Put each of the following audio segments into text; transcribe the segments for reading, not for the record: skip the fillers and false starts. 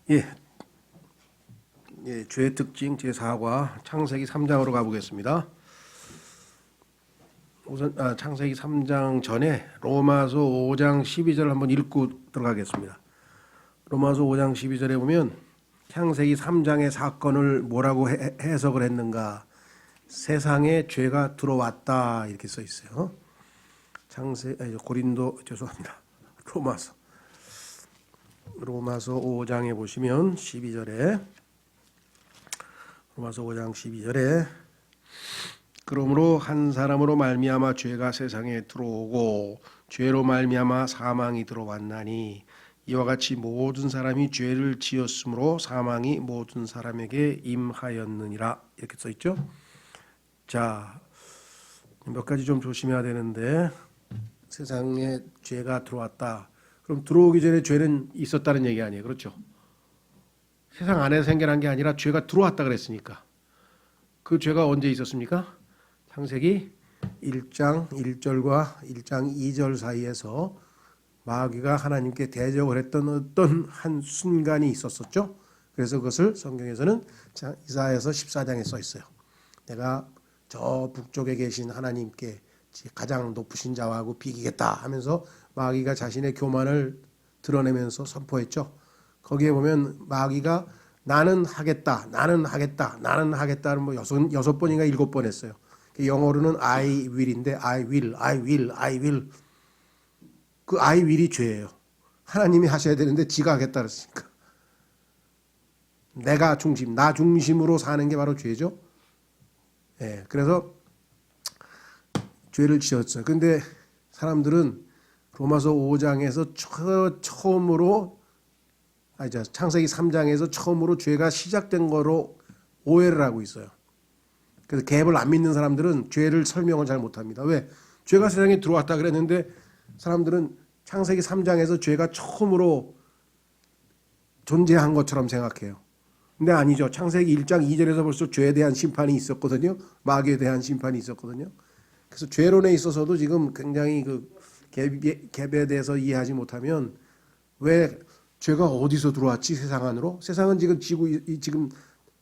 예, 죄의 특징 제4과 창세기 3장으로 가보겠습니다. 우선 창세기 3장 전에 로마서 5장 12절 한번 읽고 들어가겠습니다. 로마서 5장 12절에 보면 창세기 3장의 사건을 뭐라고 해석을 했는가? 세상에 죄가 들어왔다 이렇게 써 있어요. 고린도 죄송합니다. 로마서 5장에 보시면 12절에 로마서 5장 12절에 그러므로 한 사람으로 말미암아 죄가 세상에 들어오고 죄로 말미암아 사망이 들어왔나니 이와 같이 모든 사람이 죄를 지었으므로 사망이 모든 사람에게 임하였느니라 이렇게 써 있죠. 자, 몇 가지 좀 조심해야 되는데 세상에 죄가 들어왔다. 그럼 들어오기 전에 죄는 있었다는 얘기 아니에요. 그렇죠? 세상 안에서 생겨난 게 아니라 죄가 들어왔다 그랬으니까. 그 죄가 언제 있었습니까? 창세기 1장 1절과 1장 2절 사이에서 마귀가 하나님께 대적을 했던 어떤 한 순간이 있었었죠. 그래서 그것을 성경에서는 이사야서 14장에 써 있어요. 내가 저 북쪽에 계신 하나님께 가장 높으신 자하고 비기겠다 하면서 마귀가 자신의 교만을 드러내면서 선포했죠. 거기에 보면 마귀가 나는 하겠다, 나는 하겠다, 나는 하겠다를 뭐 여섯 번인가 7번 했어요. 영어로는 I will인데 I will, I will, I will. 그 I will이 죄예요. 하나님이 하셔야 되는데 지가 하겠다 그랬으니까. 내가 중심, 나 중심으로 사는 게 바로 죄죠. 예, 그래서 죄를 지었어요. 근데 사람들은 로마서 5장에서 처음으로 창세기 3장에서 처음으로 죄가 시작된 거로 오해를 하고 있어요. 그래서 갭을 안 믿는 사람들은 죄를 설명을 잘 못합니다. 왜? 죄가 세상에 들어왔다 그랬는데 사람들은 창세기 3장에서 죄가 처음으로 존재한 것처럼 생각해요. 근데 아니죠. 창세기 1장 2절에서 벌써 죄에 대한 심판이 있었거든요. 마귀에 대한 심판이 있었거든요. 그래서 죄론에 있어서도 지금 굉장히 그 갭에 대해서 이해하지 못하면 왜 죄가 어디서 들어왔지 세상 안으로? 세상은 지금 지금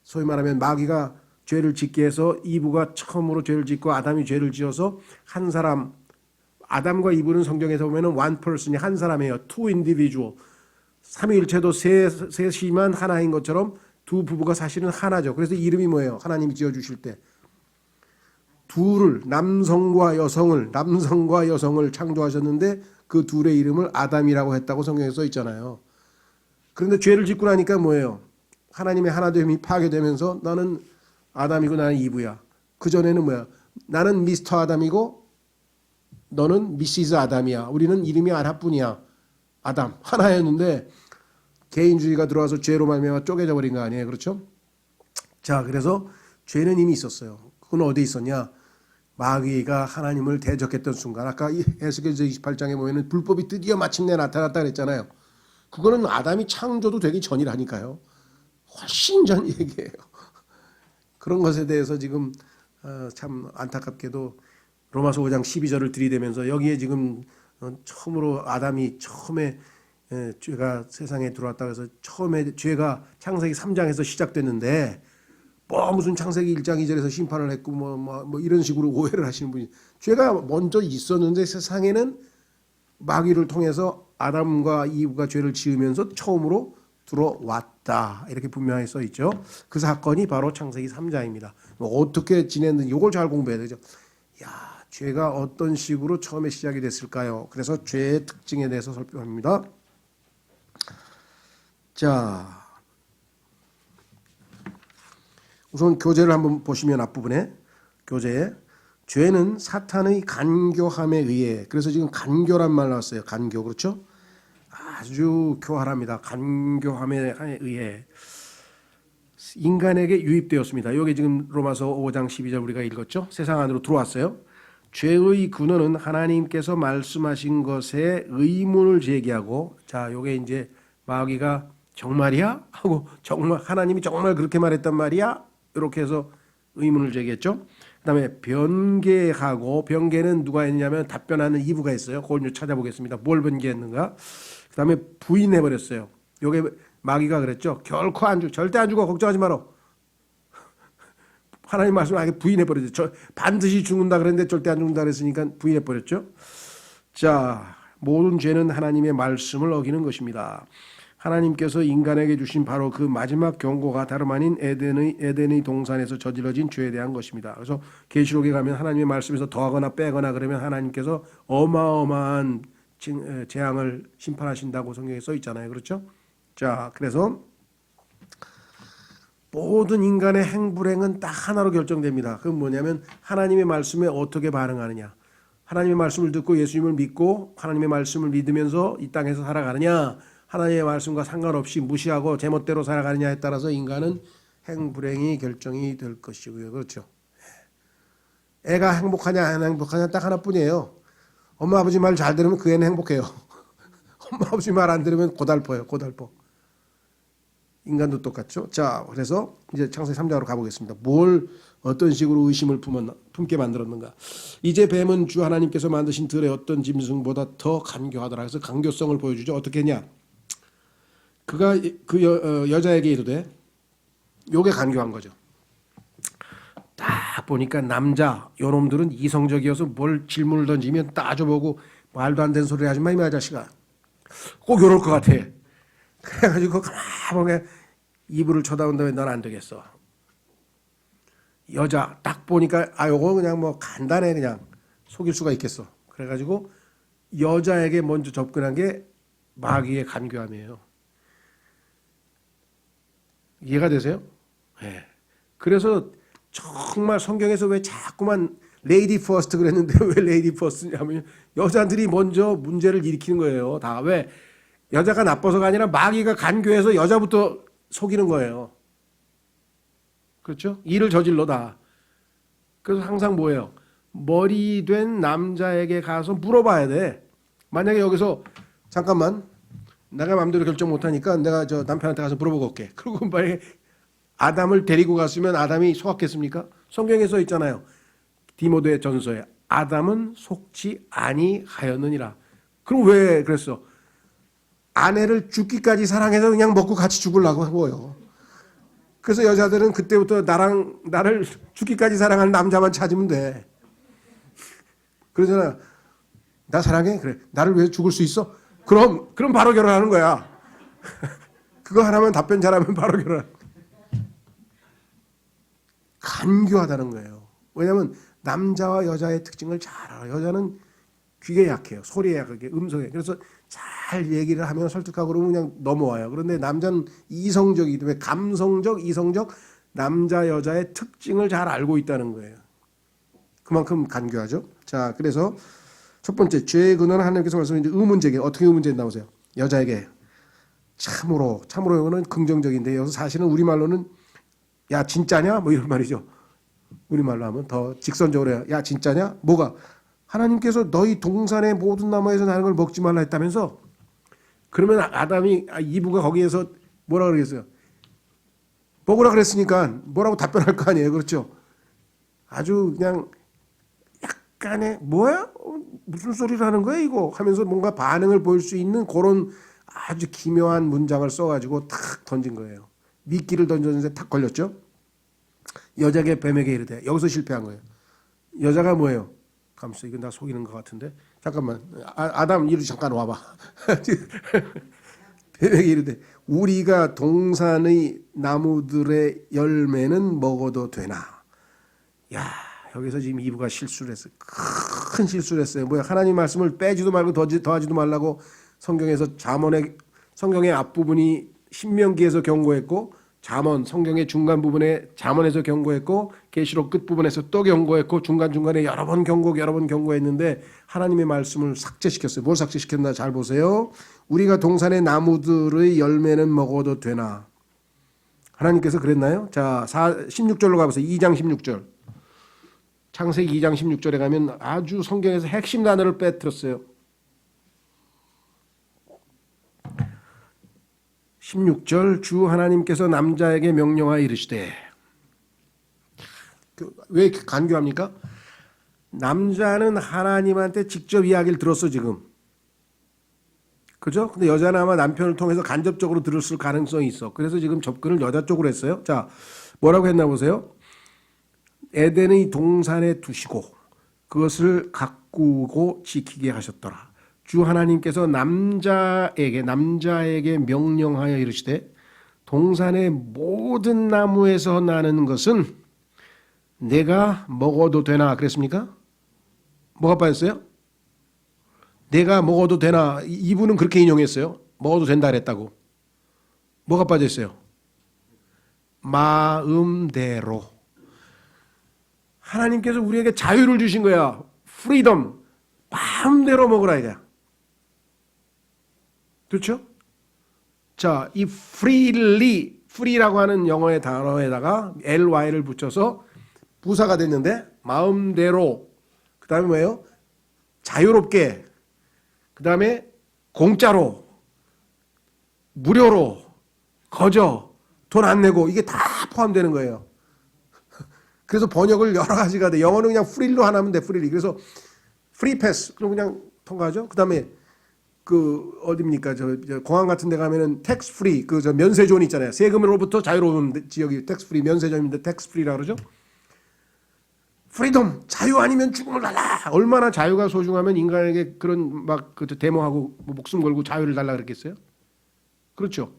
소위 말하면 마귀가 죄를 짓게 해서 이브가 처음으로 죄를 짓고 아담이 죄를 지어서 한 사람, 아담과 이브는 성경에서 보면은 one person이 한 사람이에요. two individual. 삼위일체도 셋이만 하나인 것처럼 두 부부가 사실은 하나죠. 그래서 이름이 뭐예요? 하나님이 지어주실 때 둘을 남성과 여성을 창조하셨는데 그 둘의 이름을 아담이라고 했다고 성경에 써 있잖아요. 그런데 죄를 짓고 나니까 뭐예요? 하나님의 하나됨이 파괴되면서 너는 아담이고 나는 이브야. 그전에는 뭐야? 나는 미스터 아담이고 너는 미시즈 아담이야. 우리는 이름이 하나뿐이야. 아담 하나였는데 개인주의가 들어와서 죄로 말미암아 쪼개져 버린 거 아니에요. 그렇죠? 자, 그래서 죄는 이미 있었어요. 그건 어디 있었냐? 마귀가 하나님을 대적했던 순간, 아까 에스겔서 28장에 보면은 불법이 드디어 마침내 나타났다 그랬잖아요. 그거는 아담이 창조도 되기 전이라니까요. 훨씬 전 얘기예요. 그런 것에 대해서 지금 참 안타깝게도 로마서 5장 12절을 들이대면서 여기에 지금 처음으로 아담이 처음에 죄가 세상에 들어왔다고 해서 처음에 죄가 창세기 3장에서 시작됐는데 뭐 무슨 창세기 1장 2절에서 심판을 했고 뭐 이런 식으로 오해를 하시는 분이, 죄가 먼저 있었는데 세상에는 마귀를 통해서 아담과 이브가 죄를 지으면서 처음으로 들어왔다 이렇게 분명히 써 있죠. 그 사건이 바로 창세기 3장입니다. 어떻게 지냈는지 이걸 잘 공부해야 되죠. 야, 죄가 어떤 식으로 처음에 시작이 됐을까요? 그래서 죄의 특징에 대해서 살펴봅니다. 자, 우선 교재를 한번 보시면 앞부분에 교재에 죄는 사탄의 간교함에 의해, 그래서 지금 간교란 말 나왔어요. 간교, 그렇죠? 아주 교활합니다. 간교함에 의해 인간에게 유입되었습니다. 여기 지금 로마서 5장 12절 우리가 읽었죠? 세상 안으로 들어왔어요. 죄의 근원은 하나님께서 말씀하신 것에 의문을 제기하고, 자, 요게 이제 마귀가 정말이야? 하고 정말 하나님이 정말 그렇게 말했단 말이야? 이렇게 해서 의문을 제기했죠. 그 다음에 변개하고, 변개는 누가 했냐면 답변하는 이브가 있어요. 그걸 좀 찾아보겠습니다. 뭘 변개했는가? 그 다음에 부인해버렸어요. 요게 마귀가 그랬죠. 결코 안 죽, 절대 안 죽어. 걱정하지 마라. 하나님 말씀을 아예 부인해버렸죠. 반드시 죽는다 그랬는데 절대 안 죽는다 그랬으니까 부인해버렸죠. 자, 모든 죄는 하나님의 말씀을 어기는 것입니다. 하나님께서 인간에게 주신 바로 그 마지막 경고가 다름 아닌 에덴의 동산에서 저질러진 죄에 대한 것입니다. 그래서 계시록에 가면 하나님의 말씀에서 더하거나 빼거나 그러면 하나님께서 어마어마한 재앙을 심판하신다고 성경에 써 있잖아요. 그렇죠? 자, 그래서 모든 인간의 행불행은 딱 하나로 결정됩니다. 그건 뭐냐면 하나님의 말씀에 어떻게 반응하느냐. 하나님의 말씀을 듣고 예수님을 믿고 하나님의 말씀을 믿으면서 이 땅에서 살아가느냐, 하나님의 말씀과 상관없이 무시하고 제멋대로 살아가느냐에 따라서 인간은 행불행이 결정이 될 것이고요. 그렇죠? 애가 행복하냐 안 행복하냐 딱 하나뿐이에요. 엄마 아버지 말 잘 들으면 그 애는 행복해요. 엄마 아버지 말 안 들으면 고달퍼요. 고달퍼. 인간도 똑같죠. 자, 그래서 이제 창세기 3장으로 가보겠습니다. 뭘 어떤 식으로 의심을 품게 만들었는가. 이제 뱀은 주 하나님께서 만드신 들의 어떤 짐승보다 더 간교하더라. 그래서 간교성을 보여주죠. 어떻게 했냐. 그가 그 여자에게 이르되, 요게 간교한 거죠. 딱 보니까 남자 요놈들은 이성적이어서 뭘 질문을 던지면 따져보고 말도 안 되는 소리 하지 마, 이 자식아. 꼭 요럴 것 같아. 그래가지고 가만히 이불을 쳐다본 다음에 넌 안 되겠어. 여자 딱 보니까 요거 그냥 뭐 간단해, 그냥 속일 수가 있겠어. 그래가지고 여자에게 먼저 접근한 게 마귀의 간교함이에요. 이해가 되세요? 네. 그래서 정말 성경에서 왜 자꾸만 레이디 퍼스트 그랬는데 왜 레이디 퍼스트냐면 여자들이 먼저 문제를 일으키는 거예요. 다 왜? 여자가 나빠서가 아니라 마귀가 간교해서 여자부터 속이는 거예요. 그렇죠? 일을 저질러 다. 그래서 항상 뭐예요? 머리 된 남자에게 가서 물어봐야 돼. 만약에 여기서 잠깐만 내가 마음대로 결정 못하니까 내가 저 남편한테 가서 물어보고 올게. 그리고 만약에 아담을 데리고 갔으면 아담이 속았겠습니까? 성경에 써 있잖아요. 디모데 전서에 아담은 속지 아니하였느니라. 그럼 왜 그랬어? 아내를 죽기까지 사랑해서 그냥 먹고 같이 죽으려고 한 거예요. 그래서 여자들은 그때부터 나를 죽기까지 사랑하는 남자만 찾으면 돼. 그러잖아. 나 사랑해? 그래. 나를 위해 죽을 수 있어? 그럼 바로 결혼하는 거야. 그거 하나만 답변 잘하면 바로 결혼. 간교하다는 거예요. 왜냐하면 남자와 여자의 특징을 잘 알아요. 여자는 귀에 약해요. 소리에 약하게, 음성에. 그래서 잘 얘기를 하면 설득하고 그러면 그냥 넘어와요. 그런데 남자는 이성적이기 때문에 감성적, 이성적 남자 여자의 특징을 잘 알고 있다는 거예요. 그만큼 간교하죠. 자, 그래서 첫 번째 죄의 근원은 하나님께서 말씀하신 의문제기. 어떻게 의문제기 나오세요? 여자에게 참으로 이거는 긍정적인데 여기서 사실은 우리말로는 야 진짜냐? 뭐 이런 말이죠. 우리말로 하면 더 직선적으로 해요. 야 진짜냐? 뭐가? 하나님께서 너희 동산의 모든 나무에서 나는 걸 먹지 말라 했다면서? 그러면 아담이 이브가 거기에서 뭐라 그러겠어요? 먹으라 그랬으니까 뭐라고 답변할 거 아니에요. 그렇죠? 아주 그냥 약간의 뭐야? 무슨 소리를 하는 거야 이거? 하면서 뭔가 반응을 보일 수 있는 그런 아주 기묘한 문장을 써가지고 탁 던진 거예요. 미끼를 던졌는데 탁 걸렸죠. 여자에게 뱀에게 이르되, 여기서 실패한 거예요. 여자가 뭐예요? 감싸, 이거 나 속이는 것 같은데. 잠깐만, 아담 이리 잠깐 와봐. 뱀에게 이르되 우리가 동산의 나무들의 열매는 먹어도 되나? 야, 여기서 지금 이브가 실수를 했어요. 큰 실수를 했어요. 뭐야? 하나님 말씀을 빼지도 말고 더하지도 말라고 성경에서 성경의 앞부분이 신명기에서 경고했고, 성경의 중간 부분에 잠언에서 경고했고, 계시록 끝 부분에서 또 경고했고, 중간중간에 여러 번 경고했는데 하나님의 말씀을 삭제시켰어요. 뭘 삭제시켰나 잘 보세요. 우리가 동산의 나무들의 열매는 먹어도 되나? 하나님께서 그랬나요? 자, 16절로 가보세요. 2장 16절. 창세기 2장 16절에 가면 아주 성경에서 핵심 단어를 빼뜨렸어요. 16절 주 하나님께서 남자에게 명령하여 이르시되, 왜 간교합니까? 남자는 하나님한테 직접 이야기를 들었어 지금. 그죠? 근데 여자는 아마 남편을 통해서 간접적으로 들었을 가능성이 있어. 그래서 지금 접근을 여자 쪽으로 했어요. 자, 뭐라고 했나 보세요. 에덴의 동산에 두시고 그것을 가꾸고 지키게 하셨더라. 주 하나님께서 남자에게 명령하여 이르시되 동산의 모든 나무에서 나는 것은 내가 먹어도 되나 그랬습니까? 뭐가 빠졌어요? 내가 먹어도 되나? 이분은 그렇게 인용했어요. 먹어도 된다 그랬다고. 뭐가 빠졌어요? 마음대로. 하나님께서 우리에게 자유를 주신 거야. 프리덤. 마음대로 먹으라 이거야. 그렇죠? 자, 이 freely, free라고 하는 영어의 단어에다가 ly를 붙여서 부사가 됐는데 마음대로. 그 다음에 뭐예요? 자유롭게. 그 다음에 공짜로, 무료로, 거저, 돈 안 내고 이게 다 포함되는 거예요. 그래서 번역을 여러 가지가 돼. 영어는 그냥 프릴로 하나 하면 돼. 프릴리. 그래서 프리 패스. 그럼 그냥 통과하죠. 그 다음에 그 어딥니까? 저 공항 같은 데 가면은 텍스 프리 그 저 면세존 있잖아요. 세금으로부터 자유로운 지역이 텍스 프리 면세존인데 텍스 프리라 그러죠. 프리덤 자유 아니면 죽음을 달라. 얼마나 자유가 소중하면 인간에게 그런 막 그 데모하고 목숨 걸고 자유를 달라 그랬겠어요? 그렇죠.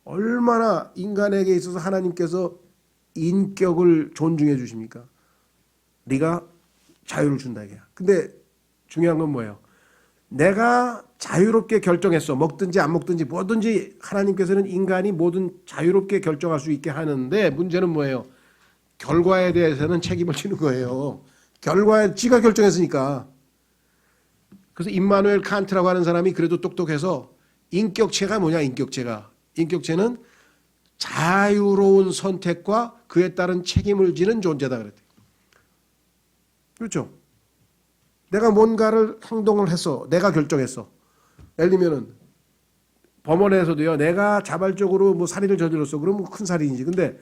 얼마나 인간에게 있어서 하나님께서 인격을 존중해 주십니까? 네가 자유를 준다 이게야. 근데 중요한 건 뭐예요? 내가 자유롭게 결정했어. 먹든지 안 먹든지 뭐든지 하나님께서는 인간이 뭐든 자유롭게 결정할 수 있게 하는데 문제는 뭐예요? 결과에 대해서는 책임을 지는 거예요. 결과에 지가 결정했으니까. 그래서 임마누엘 칸트라고 하는 사람이 그래도 똑똑해서 인격체가 뭐냐 인격체가. 인격체는 자유로운 선택과 그에 따른 책임을 지는 존재다 그랬대요. 그렇죠? 내가 뭔가를 행동을 했어. 내가 결정했어. 예를 들면은 법원에서도요. 내가 자발적으로 뭐 살인을 저질렀어. 그러면 큰 살인이지. 근데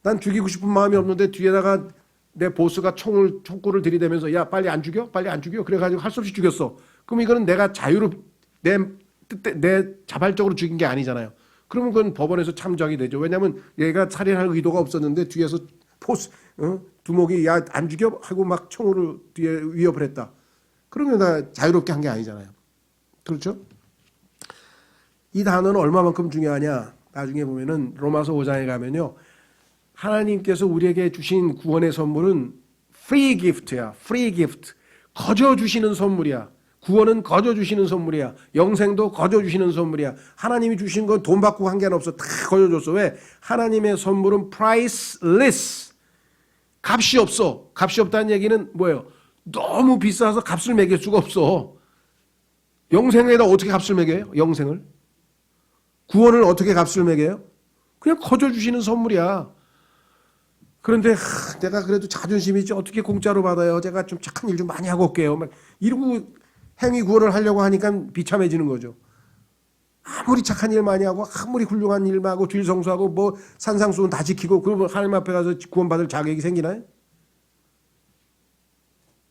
난 죽이고 싶은 마음이 없는데 뒤에다가 내 보스가 총구를 들이대면서 야 빨리 안 죽여? 빨리 안 죽여? 그래가지고 할 수 없이 죽였어. 그럼 이거는 내가 내 자발적으로 죽인 게 아니잖아요. 그러면 그건 법원에서 참작이 되죠. 왜냐하면 얘가 살인할 의도가 없었는데 뒤에서 두목이 야 안 죽여? 하고 막 총으로 뒤에 위협을 했다. 그러면 다 자유롭게 한 게 아니잖아요. 그렇죠? 이 단어는 얼마만큼 중요하냐? 나중에 보면은 로마서 5장에 가면요. 하나님께서 우리에게 주신 구원의 선물은 free gift야. free gift. 거저 주시는 선물이야. 구원은 거저 주시는 선물이야. 영생도 거저 주시는 선물이야. 하나님이 주신 건 돈 받고 한 게 없어. 다 거저 줬어. 왜? 하나님의 선물은 priceless. 값이 없어. 값이 없다는 얘기는 뭐예요? 너무 비싸서 값을 매길 수가 없어. 영생에다 어떻게 값을 매겨요? 영생을? 구원을 어떻게 값을 매겨요? 그냥 거저 주시는 선물이야. 그런데 내가 그래도 자존심이 있지 어떻게 공짜로 받아요? 제가 좀 착한 일 좀 많이 하고 올게요. 막 이러고 행위 구원을 하려고 하니까 비참해지는 거죠. 아무리 착한 일 많이 하고 아무리 훌륭한 일만 하고 주일 성수하고 뭐 산상수훈 다 지키고 그러면 하나님 앞에 가서 구원받을 자격이 생기나요?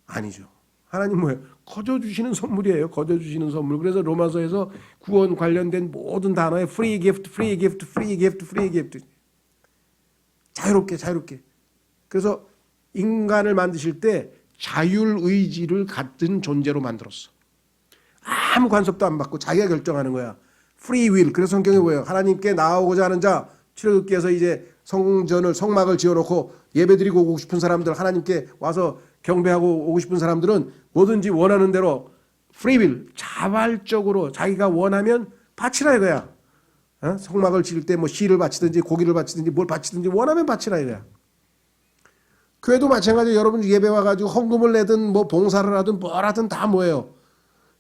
아니죠. 하나님 뭐예요? 거저 주시는 선물이에요. 거저 주시는 선물. 그래서 로마서에서 구원 관련된 모든 단어에 free gift, free gift, free gift, free gift. 자유롭게. 그래서 인간을 만드실 때 자율의지를 갖는 존재로 만들었어. 아무 간섭도 안 받고 자기가 결정하는 거야. free will. 그래서 성경에 뭐예요? 하나님께 나아오고자 하는 자, 출애굽기에서 이제 성막을 지어놓고 예배드리고 오고 싶은 사람들, 하나님께 와서 경배하고 오고 싶은 사람들은 뭐든지 원하는 대로 free will, 자발적으로 자기가 원하면 바치라 이거야. 성막을 지을 때 뭐 씨를 바치든지 고기를 바치든지 뭘 바치든지 원하면 바치라 이거야. 교회도 마찬가지예요. 여러분 예배 와가지고 헌금을 내든 뭐 봉사를 하든 뭘 하든 다 뭐예요?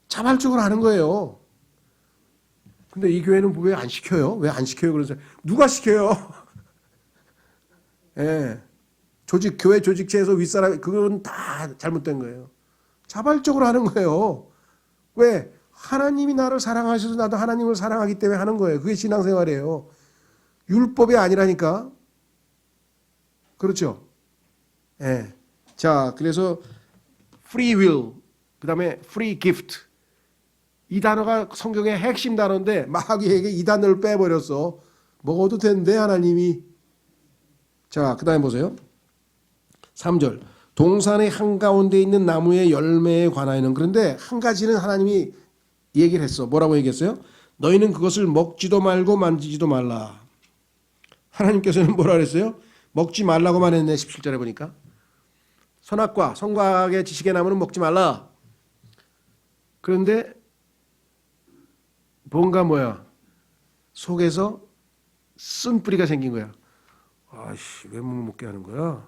자발적으로 하는 거예요. 근데 이 교회는 왜 안 시켜요? 왜 안 시켜요? 그래서 누가 시켜요? 예. 교회 조직체에서 윗사람, 그건 다 잘못된 거예요. 자발적으로 하는 거예요. 왜? 하나님이 나를 사랑하셔서 나도 하나님을 사랑하기 때문에 하는 거예요. 그게 신앙생활이에요. 율법이 아니라니까. 그렇죠? 예. 자, 그래서 free will, 그 다음에 free gift. 이 단어가 성경의 핵심 단어인데 마귀에게 이 단어를 빼버렸어. 먹어도 된대 하나님이. 자, 그 다음에 보세요. 3절. 동산의 한가운데 있는 나무의 열매에 관하여는, 그런데 한 가지는 하나님이 얘기를 했어. 뭐라고 얘기했어요? 너희는 그것을 먹지도 말고 만지지도 말라. 하나님께서는 뭐라 그랬어요? 먹지 말라고만 했네. 17절에 보니까. 선악과 성과학의 지식의 나무는 먹지 말라. 그런데 뭔가 뭐야? 속에서 쓴뿌리가 생긴 거야. 아이씨, 왜 못 먹게 하는 거야?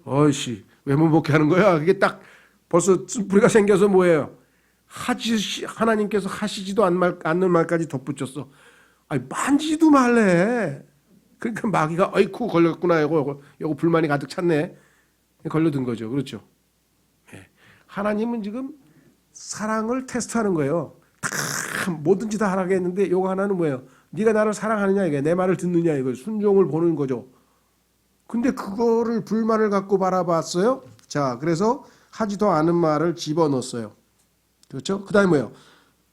아이씨, 왜 못 먹게 하는 거야? 그게 딱 벌써 쓴뿌리가 생겨서 뭐예요? 하나님께서 하시지도 않는 말까지 덧붙였어. 아니, 만지지도 말래. 그러니까 마귀가 어이쿠 걸렸구나. 요거 불만이 가득 찼네. 걸려든 거죠. 그렇죠. 예. 하나님은 지금 사랑을 테스트하는 거예요. 다 뭐든지 다 하라고 했는데 요거 하나는 뭐예요? 네가 나를 사랑하느냐 이게, 내 말을 듣느냐 이거, 순종을 보는 거죠. 근데 그거를 불만을 갖고 바라봤어요. 자, 그래서 하지도 않은 말을 집어넣었어요. 그렇죠? 그 다음에 뭐예요?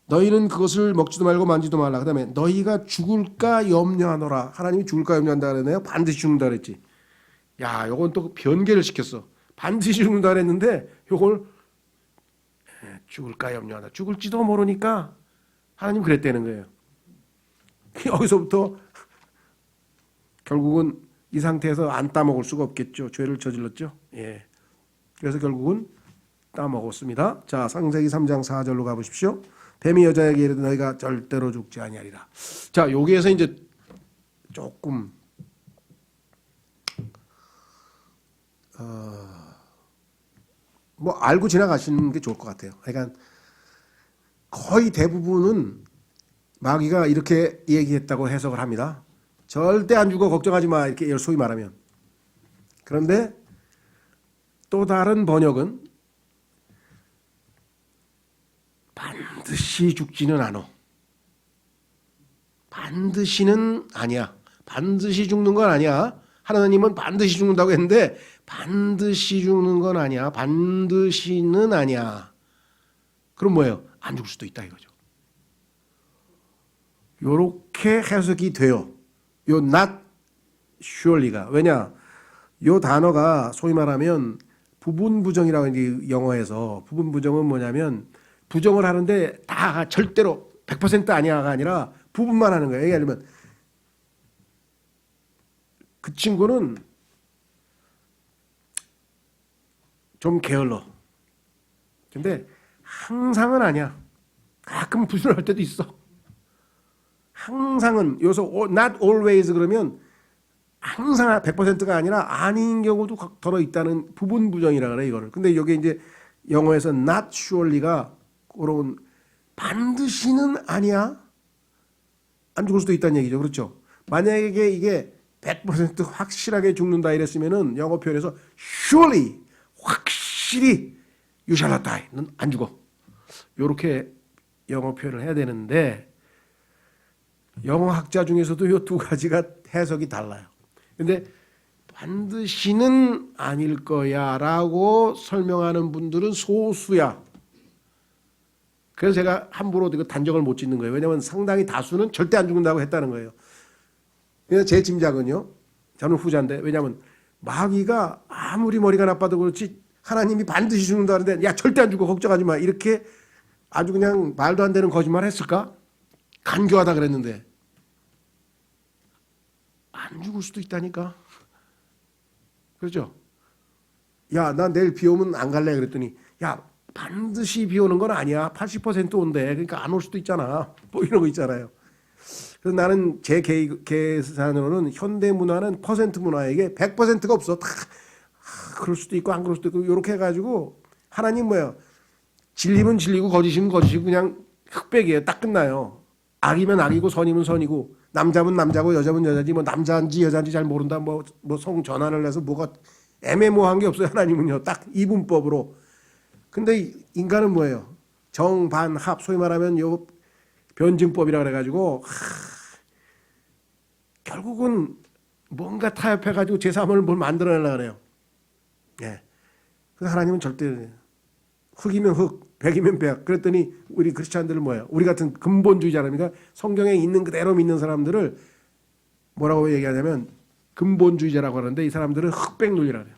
너희는 그것을 먹지도 말고 만지도 말라. 그 다음에 너희가 죽을까 염려하노라. 하나님이 죽을까 염려한다 그러네요. 반드시 죽는다 그랬지. 야, 요건 또 변개를 시켰어. 반드시 죽는다 그랬는데 요걸 죽을까 염려하다. 죽을지도 모르니까 하나님 그랬다는 거예요. 여기서부터 결국은 이 상태에서 안 따먹을 수가 없겠죠. 죄를 저질렀죠. 예. 그래서 결국은 따먹었습니다. 자, 창세기 3장 4절로 가보십시오. 뱀이 여자에게 이르되 너희가 절대로 죽지 아니하리라. 자, 여기에서 이제 조금 뭐 알고 지나가시는 게 좋을 것 같아요. 그러니까 거의 대부분은 마귀가 이렇게 얘기했다고 해석을 합니다. 절대 안 죽어 걱정하지 마, 이렇게 소위 말하면. 그런데 또 다른 번역은 반드시 죽지는 않어. 반드시는 아니야. 반드시 죽는 건 아니야. 하나님은 반드시 죽는다고 했는데 반드시 죽는 건 아니야. 반드시는 아니야. 그럼 뭐예요? 안 죽을 수도 있다 이거죠. 요렇게 해석이 돼요. 요 not surely가. 왜냐? 요 단어가 소위 말하면 부분부정이라고 이제 영어에서, 부분부정은 뭐냐면 부정을 하는데 다 절대로 100% 아니야가 아니라 부분만 하는 거예요. 예를 들면 그 친구는 좀 게을러. 근데 항상은 아니야. 가끔 부실할 때도 있어. 항상은 여기서 not always 그러면 항상 100%가 아니라 아닌 경우도 더러 있다는 부분 부정이라 그래 이거를. 근데 여기 이제 영어에서 not surely가 그런 반드시는 아니야. 안 죽을 수도 있다는 얘기죠. 그렇죠? 만약에 이게 100% 확실하게 죽는다 이랬으면은 영어 표현에서 surely 확실히 you shall not die. 넌 안 죽어. 요렇게 영어 표현을 해야 되는데 영어 학자 중에서도 이 두 가지가 해석이 달라요. 근데 반드시는 아닐 거야 라고 설명하는 분들은 소수야. 그래서 제가 함부로 이거 단정을 못 짓는 거예요. 왜냐하면 상당히 다수는 절대 안 죽는다고 했다는 거예요. 그래서 제 짐작은요. 저는 후자인데, 왜냐하면 마귀가 아무리 머리가 나빠도 그렇지 하나님이 반드시 죽는다 하는데 야 절대 안 죽어 걱정하지 마 이렇게 아주 그냥 말도 안 되는 거짓말 했을까? 간교하다 그랬는데 안 죽을 수도 있다니까. 그렇죠? 야, 나 내일 비 오면 안 갈래 그랬더니 야 반드시 비 오는 건 아니야. 80% 온대. 그러니까 안 올 수도 있잖아. 뭐 이런 거 있잖아요. 그래서 나는 제 계산으로는 현대 문화는 퍼센트 문화에게 100%가 없어. 다 그럴 수도 있고 안 그럴 수도 있고 이렇게 해가지고 하나님 뭐예요? 진리면 진리고 거짓이면 거짓이고 그냥 흑백이에요. 딱 끝나요. 악이면 악이고 선이면 선이고 남자면 남자고 여자면 여자지 뭐 남자인지 여자인지 잘 모른다 뭐 성 전환을 해서 뭐가 애매모호한 게 없어요. 하나님은요. 딱 이분법으로. 근데 인간은 뭐예요? 정반합 소위 말하면 요 변증법이라 그래가지고 결국은 뭔가 타협해가지고 제3을 뭘 만들어내려고 그래요. 예. 그래서 하나님은 절대 흙이면 흙, 100이면 100. 그랬더니 우리 크리스찬들은 뭐예요? 우리 같은 근본주의자랍니까? 성경에 있는 그대로 믿는 사람들을 뭐라고 얘기하냐면 근본주의자라고 하는데 이 사람들은 흑백 논리라 그래요.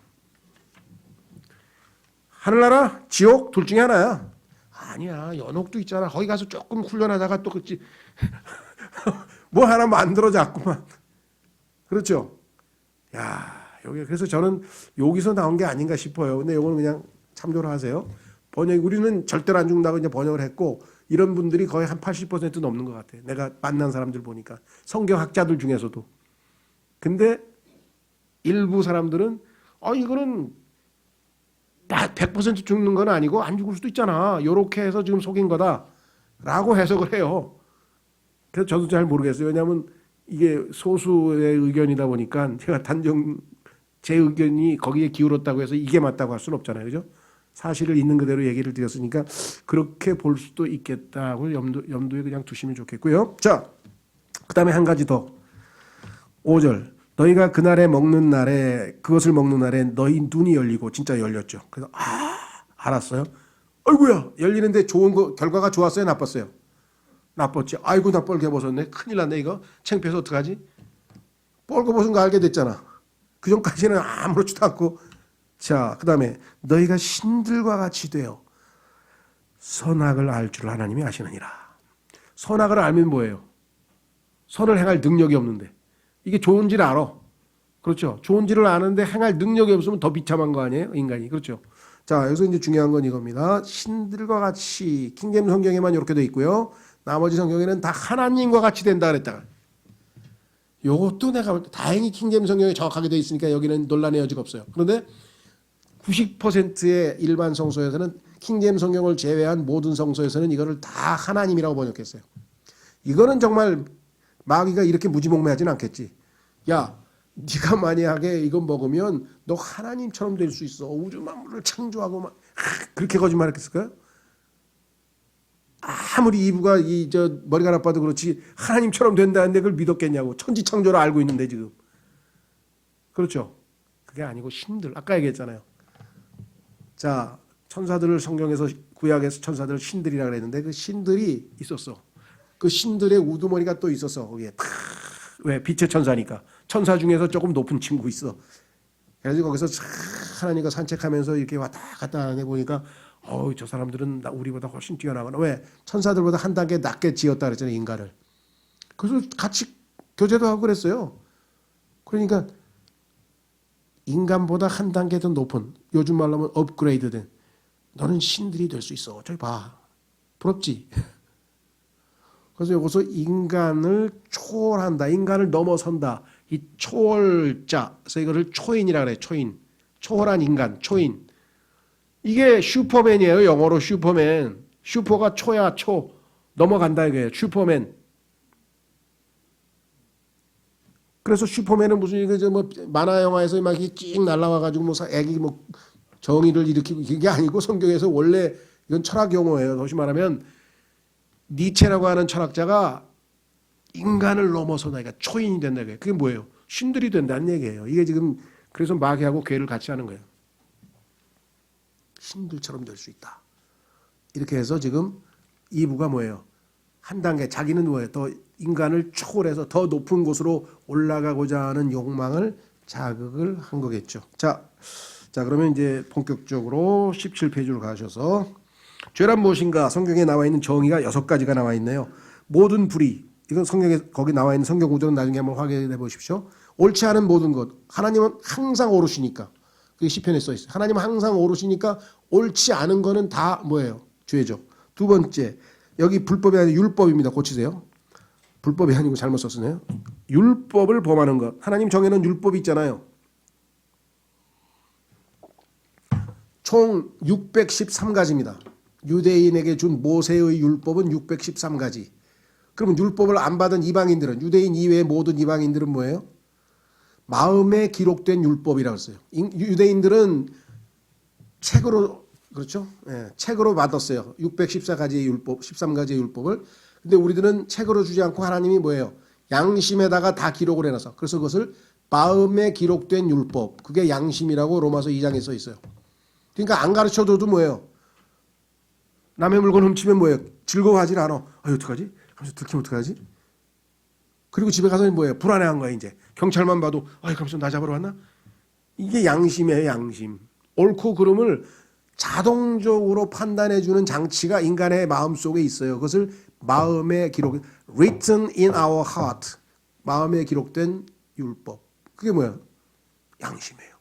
하늘나라, 지옥 둘 중에 하나야. 아니야, 연옥도 있잖아. 거기 가서 조금 훈련하다가 또 그렇지. 뭐 하나 만들어 잡구만. 그렇죠? 야, 여기 그래서 저는 여기서 나온 게 아닌가 싶어요. 근데 이거는 그냥 참조를 하세요. 번역 우리는 절대로 안 죽는다고 이제 번역을 했고 이런 분들이 거의 한 80% 넘는 것 같아요. 내가 만난 사람들 보니까 성경학자들 중에서도. 근데 일부 사람들은 이거는 100% 죽는 건 아니고 안 죽을 수도 있잖아. 요렇게 해서 지금 속인 거다라고 해석을 해요. 그래서 저도 잘 모르겠어요. 왜냐하면 이게 소수의 의견이다 보니까 제가 단정 제 의견이 거기에 기울었다고 해서 이게 맞다고 할 수는 없잖아요. 그죠? 사실을 있는 그대로 얘기를 드렸으니까 그렇게 볼 수도 있겠다고 염두에 그냥 두시면 좋겠고요. 자, 그 다음에 한 가지 더. 5절. 너희가 그날에 먹는 날에 그것을 먹는 날에 너희 눈이 열리고 진짜 열렸죠. 그래서 알았어요. 아이고야 열리는데 좋은 거 결과가 좋았어요, 나빴어요? 나빴지. 아이고 나 뻘개 벗었네. 큰일 났네 이거. 창피해서 어떡하지? 뻘개 벗은 거 알게 됐잖아. 그 전까지는 아무렇지도 않고. 자, 그 다음에 너희가 신들과 같이 되어 선악을 알 줄 하나님이 아시느니라. 선악을 알면 뭐예요? 선을 행할 능력이 없는데. 이게 좋은지를 알아. 그렇죠. 좋은지를 아는데 행할 능력이 없으면 더 비참한 거 아니에요? 인간이. 그렇죠. 자, 여기서 이제 중요한 건 이겁니다. 신들과 같이 킹제임스 성경에만 이렇게 돼 있고요. 나머지 성경에는 다 하나님과 같이 된다 그랬다가. 요것도 내가 다행히 킹제임스 성경에 정확하게 돼 있으니까 여기는 논란의 여지가 없어요. 그런데 90%의 일반 성서에서는 킹제임스 성경을 제외한 모든 성서에서는 이거를 다 하나님이라고 번역했어요. 이거는 정말 마귀가 이렇게 무지몽매하진 않겠지. 야, 네가 만약에 이거 먹으면 너 하나님처럼 될 수 있어. 우주 만물을 창조하고 막 그렇게 거짓말했을까요? 아무리 이브가 머리가 나빠도 그렇지 하나님처럼 된다는데 그걸 믿었겠냐고. 천지창조를 알고 있는데 지금. 그렇죠. 그게 아니고 신들. 아까 얘기했잖아요. 자, 천사들을 성경에서 구약에서 천사들을 신들이라고 그랬는데 그 신들이 있었어. 그 신들의 우두머리가 또 있었어. 거기에 왜 빛의 천사니까. 천사 중에서 조금 높은 친구 있어. 그래서 거기서 하나님과 산책하면서 이렇게 왔다 갔다 해보니까 저 사람들은 우리보다 훨씬 뛰어나구나. 왜? 천사들보다 한 단계 낮게 지었다 그랬잖아요. 인간을. 그래서 같이 교제도 하고 그랬어요. 그러니까 인간보다 한 단계 더 높은, 요즘 말로 하면 업그레이드된, 너는 신들이 될 수 있어. 저기 봐. 부럽지? 그래서 여기서 인간을 초월한다. 인간을 넘어선다. 이 초월자. 그래서 이거를 초인이라 그래요. 초인. 초월한 인간. 초인. 이게 슈퍼맨이에요. 영어로 슈퍼맨. 슈퍼가 초야 초. 넘어간다 이거예요. 슈퍼맨. 그래서 슈퍼맨은 무슨 뭐 만화 영화에서 막 이렇게 쭉 날라와가지고 뭐 애기 뭐 정의를 일으키고 이게 아니고 성경에서 원래 이건 철학 용어예요. 다시 말하면 니체라고 하는 철학자가 인간을 넘어서다, 그러니까 초인이 된다. 그게 뭐예요? 신들이 된다는 얘기예요. 이게 지금 그래서 마귀하고 괴를 같이 하는 거예요. 신들처럼 될 수 있다. 이렇게 해서 지금 이브가 뭐예요? 한 단계 자기는 뭐예요? 더 인간을 초월해서 더 높은 곳으로 올라가고자 하는 욕망을 자극을 한 거겠죠. 자 그러면 이제 본격적으로 17페이지로 가셔서 죄란 무엇인가? 성경에 나와 있는 정의가 6가지가 나와 있네요. 모든 불의, 이건 성경에 거기 나와 있는 성경 구절은 나중에 한번 확인해 보십시오. 옳지 않은 모든 것, 하나님은 항상 오르시니까. 그게 시편에 써 있어요. 하나님은 항상 오르시니까 옳지 않은 거는 다 뭐예요? 죄죠. 두 번째, 여기 불법이 아니라 율법입니다. 고치세요. 불법이 아니고 잘못 썼으네요. 율법을 범하는 것. 하나님 정해놓은 율법이 있잖아요. 총 613가지입니다. 유대인에게 준 모세의 율법은 613가지. 그러면 율법을 안 받은 이방인들은, 유대인 이외의 모든 이방인들은 뭐예요? 마음에 기록된 율법이라고 했어요. 유대인들은 책으로, 그렇죠? 예, 책으로 받았어요. 614가지의 율법, 13가지의 율법을. 근데 우리들은 책으로 주지 않고 하나님이 뭐예요? 양심에다가 다 기록을 해놔서. 그래서 그것을 마음에 기록된 율법, 그게 양심이라고 로마서 2장에 써 있어요. 그러니까 안 가르쳐줘도 뭐예요? 남의 물건 훔치면 뭐예요? 즐거워하진 않아. 어떡하지? 하면서 들키면 어떡하지? 그리고 집에 가서 뭐예요? 불안해한 거야 이제. 경찰만 봐도 그러면서 나 잡으러 왔나? 이게 양심이에요, 양심. 옳고 그름을 자동적으로 판단해주는 장치가 인간의 마음속에 있어요. 그것을 마음에 기록, written in our heart. 마음에 기록된 율법. 그게 뭐야? 양심이에요.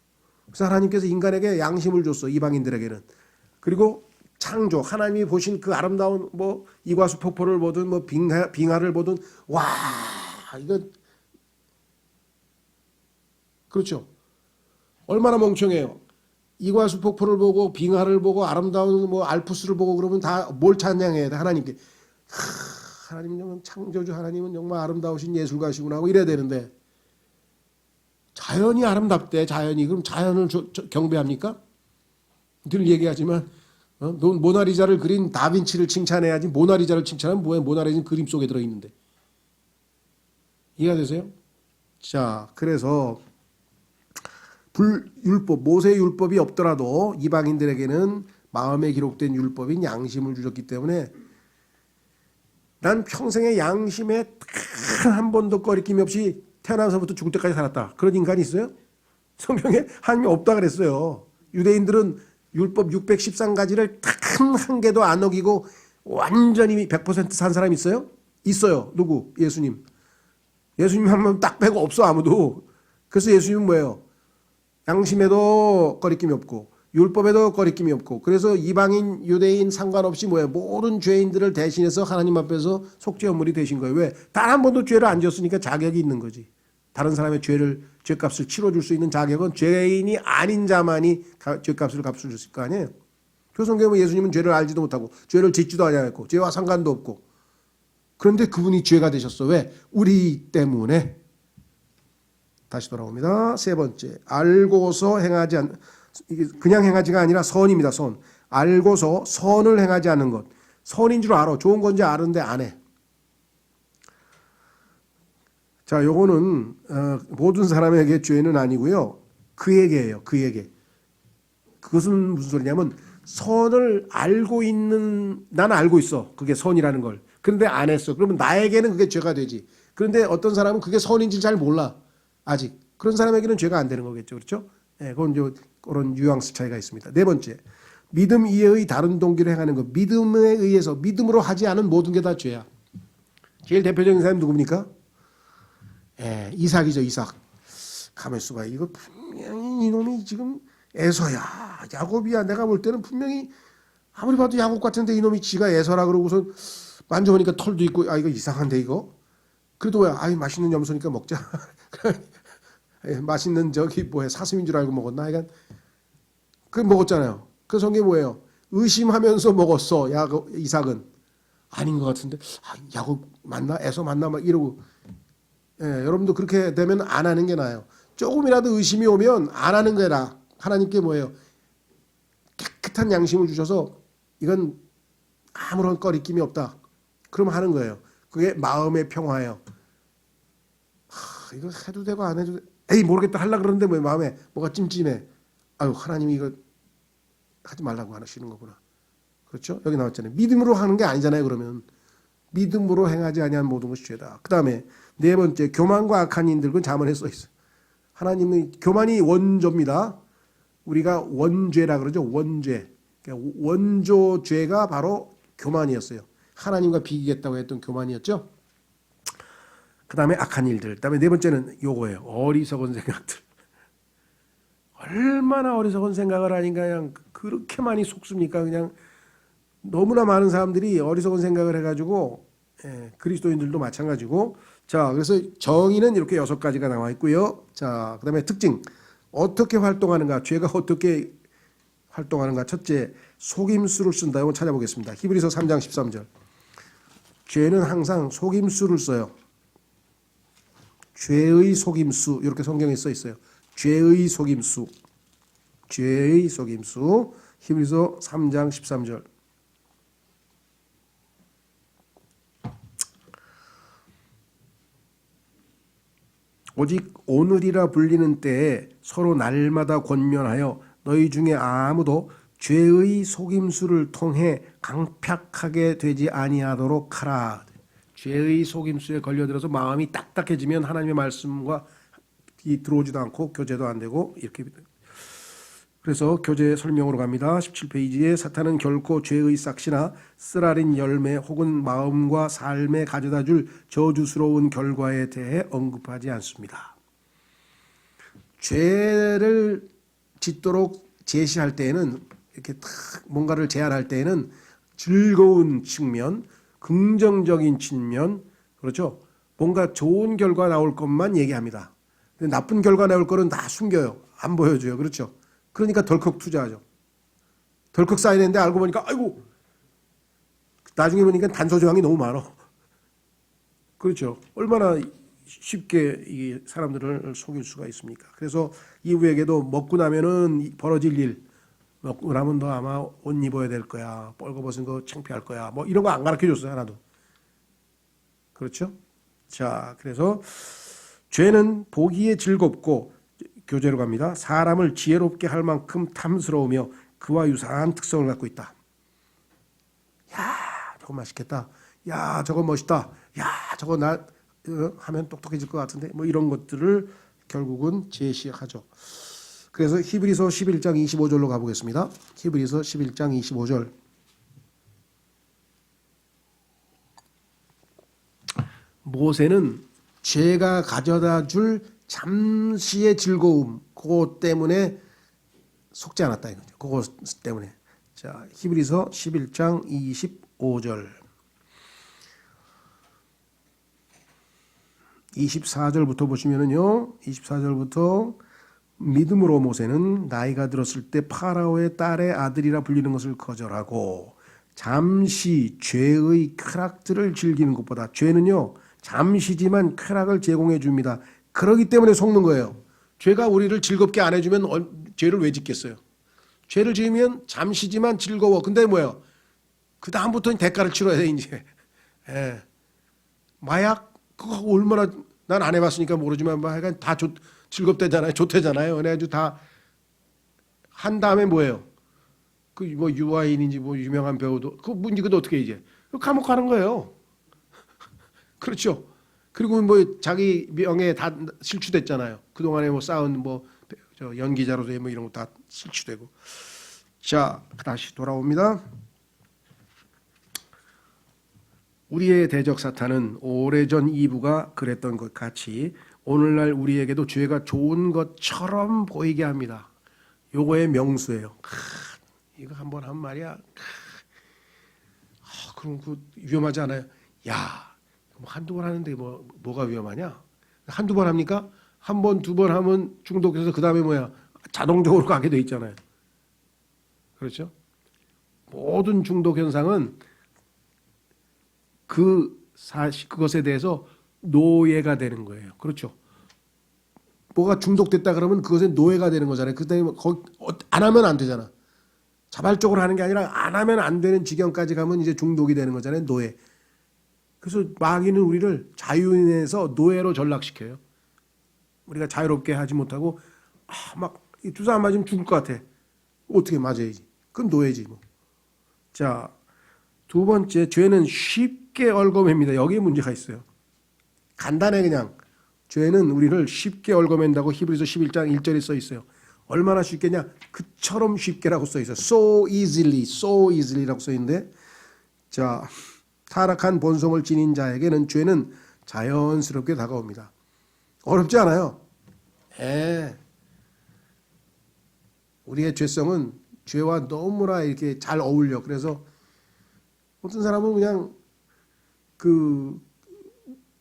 그래서 하나님께서 인간에게 양심을 줬어, 이방인들에게는. 그리고 창조, 하나님이 보신 그 아름다운 뭐 이과수 폭포를 보든 뭐 빙하를 보든 와, 이거 그렇죠. 얼마나 멍청해요. 이과수 폭포를 보고 빙하를 보고 아름다운 뭐 알프스를 보고 그러면 다 뭘 찬양해야 돼? 하나님께. 하나님 창조주 하나님은 정말 아름다우신 예술가시구나 하고 이래야 되는데 자연이 아름답대. 자연이. 그럼 자연을 경배합니까? 늘 얘기하지만 모나리자를 그린 다빈치를 칭찬해야지 모나리자를 칭찬하면 뭐야? 모나리자는 그림 속에 들어있는데. 이해가 되세요? 자, 그래서 율법, 모세 율법이 없더라도 이방인들에게는 마음에 기록된 율법인 양심을 주셨기 때문에 난 평생에 양심에 단 한 번도 꺼리낌이 없이 태어나서부터 죽을 때까지 살았다. 그런 인간이 있어요? 성경에 하나님이 없다 그랬어요. 유대인들은 율법 613가지를 단 한 개도 안 어기고 완전히 100% 산 사람 있어요? 있어요. 누구? 예수님. 예수님 한 번 딱 빼고 없어 아무도. 그래서 예수님은 뭐예요? 양심에도 거리낌이 없고 율법에도 거리낌이 없고 그래서 이방인 유대인 상관없이 뭐예요? 모든 죄인들을 대신해서 하나님 앞에서 속죄원물이 되신 거예요. 왜? 단 한 번도 죄를 안 지었으니까 자격이 있는 거지. 다른 사람의 죄값을 치러줄 수 있는 자격은 죄인이 아닌 자만이 죄값을 갚을 수 있을 거 아니에요. 그 성경에 예수님은 죄를 알지도 못하고 죄를 짓지도 않았고 죄와 상관도 없고 그런데 그분이 죄가 되셨어. 왜? 우리 때문에. 다시 돌아옵니다. 세 번째, 알고서 행하지 않는, 이게 그냥 행하지가 아니라 선입니다. 선. 알고서 선을 행하지 않는 것. 선인 줄 알아. 좋은 건지 아는데 안 해. 자, 요거는 모든 사람에게 죄는 아니고요. 그에게예요. 그에게. 그것은 무슨 소리냐면 선을 알고 있는, 나는 알고 있어. 그게 선이라는 걸. 그런데 안 했어. 그러면 나에게는 그게 죄가 되지. 그런데 어떤 사람은 그게 선인지 잘 몰라. 아직. 그런 사람에게는 죄가 안 되는 거겠죠. 그렇죠? 예, 그건 이제 그런 뉘앙스 차이가 있습니다. 네 번째. 믿음 이외의 다른 동기로 행하는 것. 믿음에 의해서, 믿음으로 하지 않은 모든 게 다 죄야. 제일 대표적인 사람이 누굽니까? 예, 이삭이죠, 이삭. 가만 있어봐. 이거 분명히 이놈이 지금 에서야. 야곱이야. 내가 볼 때는 분명히 아무리 봐도 야곱 같은데 이놈이 지가 에서라 그러고서 만져보니까 털도 있고, 이거 이상한데 이거? 그래도 왜? 맛있는 염소니까 먹자. 맛있는 사슴인 줄 알고 먹었나? 하여간 그 먹었잖아요. 그 성경이 뭐예요? 의심하면서 먹었어. 이삭은 아닌 것 같은데 야곱 맞나? 에서 맞나? 막 이러고. 여러분도 그렇게 되면 안 하는 게 나아요. 조금이라도 의심이 오면 안 하는 게 나아. 하나님께 뭐예요? 깨끗한 양심을 주셔서 이건 아무런 꺼리낌이 없다. 그럼 하는 거예요. 그게 마음의 평화예요. 이거 해도 되고 안 해도 돼. 에이 모르겠다 하려고 그러는데 왜 마음에 뭐가 찜찜해. 하나님이 이거 하지 말라고 하시는 거구나. 그렇죠? 여기 나왔잖아요. 믿음으로 하는 게 아니잖아요. 그러면 믿음으로 행하지 아니한 모든 것이 죄다. 그 다음에 네 번째, 교만과 악한 인들. 그건 잠언에 써 있어요. 하나님의 교만이 원조입니다. 우리가 원죄라 그러죠. 원죄. 그러니까 원조 죄가 바로 교만이었어요. 하나님과 비기겠다고 했던 교만이었죠. 그 다음에 악한 일들. 그 다음에 네 번째는 요거예요. 어리석은 생각들. 얼마나 어리석은 생각을 하니까 그냥 그렇게 많이 속습니까? 그냥 너무나 많은 사람들이 어리석은 생각을 해가지고 그리스도인들도 마찬가지고. 자, 그래서 정의는 이렇게 6가지가 나와 있고요. 자, 그 다음에 특징. 어떻게 활동하는가? 죄가 어떻게 활동하는가? 첫째, 속임수를 쓴다. 이거 찾아보겠습니다. 히브리서 3장 13절. 죄는 항상 속임수를 써요. 죄의 속임수. 이렇게 성경에 써 있어요. 죄의 속임수. 죄의 속임수. 히브리서 3장 13절. 오직 오늘이라 불리는 때에 서로 날마다 권면하여 너희 중에 아무도 죄의 속임수를 통해 강팍하게 되지 아니하도록 하라. 죄의 속임수에 걸려들어서 마음이 딱딱해지면 하나님의 말씀과 들어오지도 않고 교제도 안 되고 이렇게. 그래서 교제 설명으로 갑니다. 17페이지에 사탄은 결코 죄의 싹시나 쓰라린 열매 혹은 마음과 삶에 가져다 줄 저주스러운 결과에 대해 언급하지 않습니다. 죄를 짓도록 제시할 때에는 이렇게 탁 뭔가를 제안할 때에는 즐거운 측면, 긍정적인 측면, 그렇죠? 뭔가 좋은 결과 나올 것만 얘기합니다. 근데 나쁜 결과 나올 거는 다 숨겨요. 안 보여줘요. 그렇죠? 그러니까 덜컥 투자하죠. 덜컥 쌓이는데 알고 보니까 아이고 나중에 보니까 단서 조항이 너무 많아. 그렇죠? 얼마나 쉽게 이 사람들을 속일 수가 있습니까? 그래서 이후에게도 먹고 나면은 벌어질 일, 먹고 나면 너 아마 옷 입어야 될 거야, 벌거벗은 거 창피할 거야, 뭐 이런 거 안 가르쳐 줬어요 하나도. 그렇죠? 자, 그래서 죄는 보기에 즐겁고, 교제로 갑니다. 사람을 지혜롭게 할 만큼 탐스러우며 그와 유사한 특성을 갖고 있다. 야, 저거 맛있겠다. 야, 저거 멋있다. 야, 저거 나 하면 똑똑해질 것 같은데. 뭐 이런 것들을 결국은 제시하죠. 그래서 히브리서 11장 25절로 가보겠습니다. 히브리서 11장 25절. 모세는 죄가 가져다 줄 잠시의 즐거움, 그것 때문에 속지 않았다 이거죠. 그것 때문에. 자, 히브리서 11장 25절. 24절부터 보시면은요. 24절부터 믿음으로 모세는 나이가 들었을 때 파라오의 딸의 아들이라 불리는 것을 거절하고 잠시 죄의 쾌락들을 즐기는 것보다, 죄는요 잠시지만 쾌락을 제공해 줍니다. 그러기 때문에 속는 거예요. 죄가 우리를 즐겁게 안 해주면 죄를 왜 짓겠어요? 죄를 지으면 잠시지만 즐거워. 근데 뭐예요? 그 다음부터는 대가를 치러야 돼 이제. 예. 마약 그거 얼마나, 난 안 해봤으니까 모르지만 뭐 하여간 다 즐겁대잖아요. 좋대잖아요. 그래가지고 다 한 다음에 뭐예요? 그 뭐 유아인인지 뭐 유명한 배우도 그 문제도 어떻게 이제 감옥 가는 거예요. 그렇죠. 그리고 뭐 자기 명예 다 실추됐잖아요. 그 동안에 뭐 쌓은 뭐 저 연기자로서 뭐 이런 거 다 실추되고. 자, 다시 돌아옵니다. 우리의 대적 사탄은 오래전 이브가 그랬던 것 같이 오늘날 우리에게도 죄가 좋은 것처럼 보이게 합니다. 요거의 명수예요. 이거 한번 한 말이야. 그럼 그 위험하지 않아요? 야, 뭐 한두 번 하는데 뭐가 위험하냐? 한두 번 합니까? 한 번, 두 번 하면 중독해서 그 다음에 뭐야? 자동적으로 가게 돼 있잖아요. 그렇죠? 모든 중독 현상은 그것에 대해서 노예가 되는 거예요. 그렇죠? 뭐가 중독됐다 그러면 그것에 노예가 되는 거잖아요. 그다음에 안 하면 안 되잖아. 자발적으로 하는 게 아니라 안 하면 안 되는 지경까지 가면 이제 중독이 되는 거잖아요. 노예. 그래서 마귀는 우리를 자유인에서 노예로 전락시켜요. 우리가 자유롭게 하지 못하고 막 주사 안 맞으면 죽을 것 같아. 어떻게 맞아야지. 그건 노예지 뭐. 자, 두 번째, 죄는 쉽게 얽어맵니다. 여기에 문제가 있어요. 간단해 그냥. 죄는 우리를 쉽게 얽어맨다고 히브리서 11장 1절에 써 있어요. 얼마나 쉽겠냐? 그처럼 쉽게라고 써 있어요. So easily, so easily라고 써 있는데, 자, 타락한 본성을 지닌 자에게는 죄는 자연스럽게 다가옵니다. 어렵지 않아요. 우리의 죄성은 죄와 너무나 이렇게 잘 어울려. 그래서 어떤 사람은 그냥 그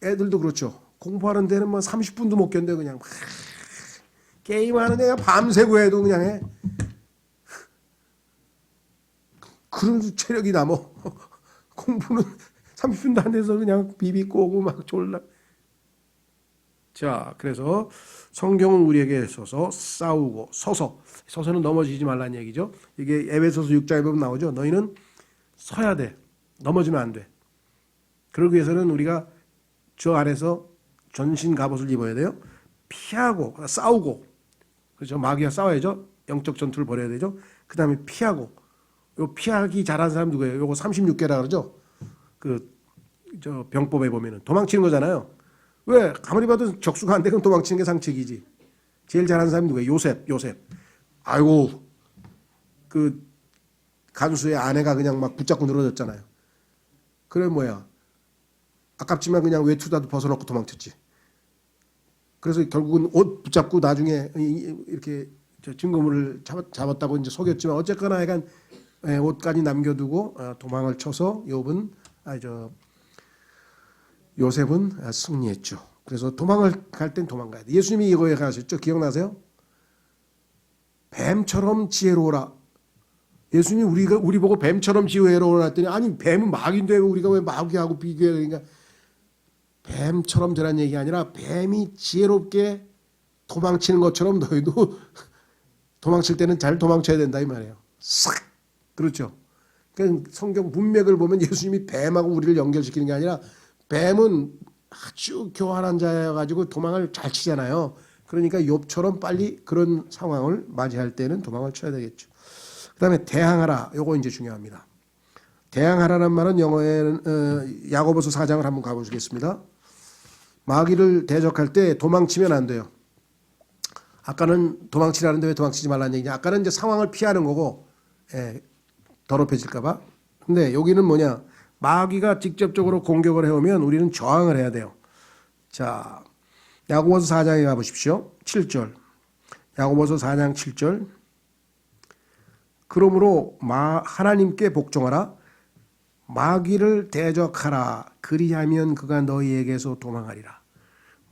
애들도 그렇죠. 공부하는 데는 뭐 30분도 못 견뎌 그냥 게임하는 데가 밤새고 해도 그냥 해. 그런 체력이 남아. 공부는 30분도 안 돼서 그냥 비비 꼬고 막 졸라. 자, 그래서 성경은 우리에게 서서는 넘어지지 말라는 얘기죠. 이게 에베소서 6장에 보면 나오죠. 너희는 서야 돼. 넘어지면 안 돼. 그러기 위해서는 우리가 저 안에서 전신 갑옷을 입어야 돼요. 피하고 싸우고, 그렇죠. 마귀와 싸워야죠. 영적 전투를 벌여야 되죠. 그 다음에 피하고 요 피하기 잘하는 사람 누구예요? 요거 36개라 그러죠. 그 저 병법에 보면은 도망치는 거잖아요. 왜 가만히 봐도 적수가 안 되면 도망치는 게 상책이지. 제일 잘하는 사람이 누구예요? 요셉. 아이고 그 간수의 아내가 그냥 막 붙잡고 늘어졌잖아요. 그래 뭐야? 아깝지만 그냥 외투라도 벗어놓고 도망쳤지. 그래서 결국은 옷 붙잡고 나중에 이렇게 증거물을 잡았다고 이제 속였지만 어쨌거나 약간 옷까지 남겨두고 도망을 쳐서 요셉은 승리했죠. 그래서 도망을 갈 땐 도망가야 돼. 예수님이 이거에 가셨죠. 기억나세요? 뱀처럼 지혜로워라. 예수님이 우리 보고 뱀처럼 지혜로워라 했더니 아니 뱀은 마귀인데 우리가 왜 마귀하고 비교해? 그러니까 뱀처럼 되라는 얘기가 아니라 뱀이 지혜롭게 도망치는 것처럼 너희도 도망칠 때는 잘 도망쳐야 된다 이 말이에요. 싹 그렇죠. 그러니까 성경 문맥을 보면 예수님이 뱀하고 우리를 연결시키는 게 아니라 뱀은 아주 교활한 자여가지고 도망을 잘 치잖아요. 그러니까 욥처럼 빨리 그런 상황을 맞이할 때는 도망을 쳐야 되겠죠. 그다음에 대항하라. 요거 이제 중요합니다. 대항하라는 말은 영어에는 야고보서 4장을 한번 가보시겠습니다. 마귀를 대적할 때 도망치면 안 돼요. 아까는 도망치라는데 왜 도망치지 말라는 얘기냐. 아까는 이제 상황을 피하는 거고 더럽혀질까봐. 근데 여기는 뭐냐. 마귀가 직접적으로 공격을 해오면 우리는 저항을 해야 돼요. 자, 야고보서 4장에 가보십시오. 7절. 야고보서 4장 7절. 그러므로 하나님께 복종하라. 마귀를 대적하라. 그리하면 그가 너희에게서 도망하리라.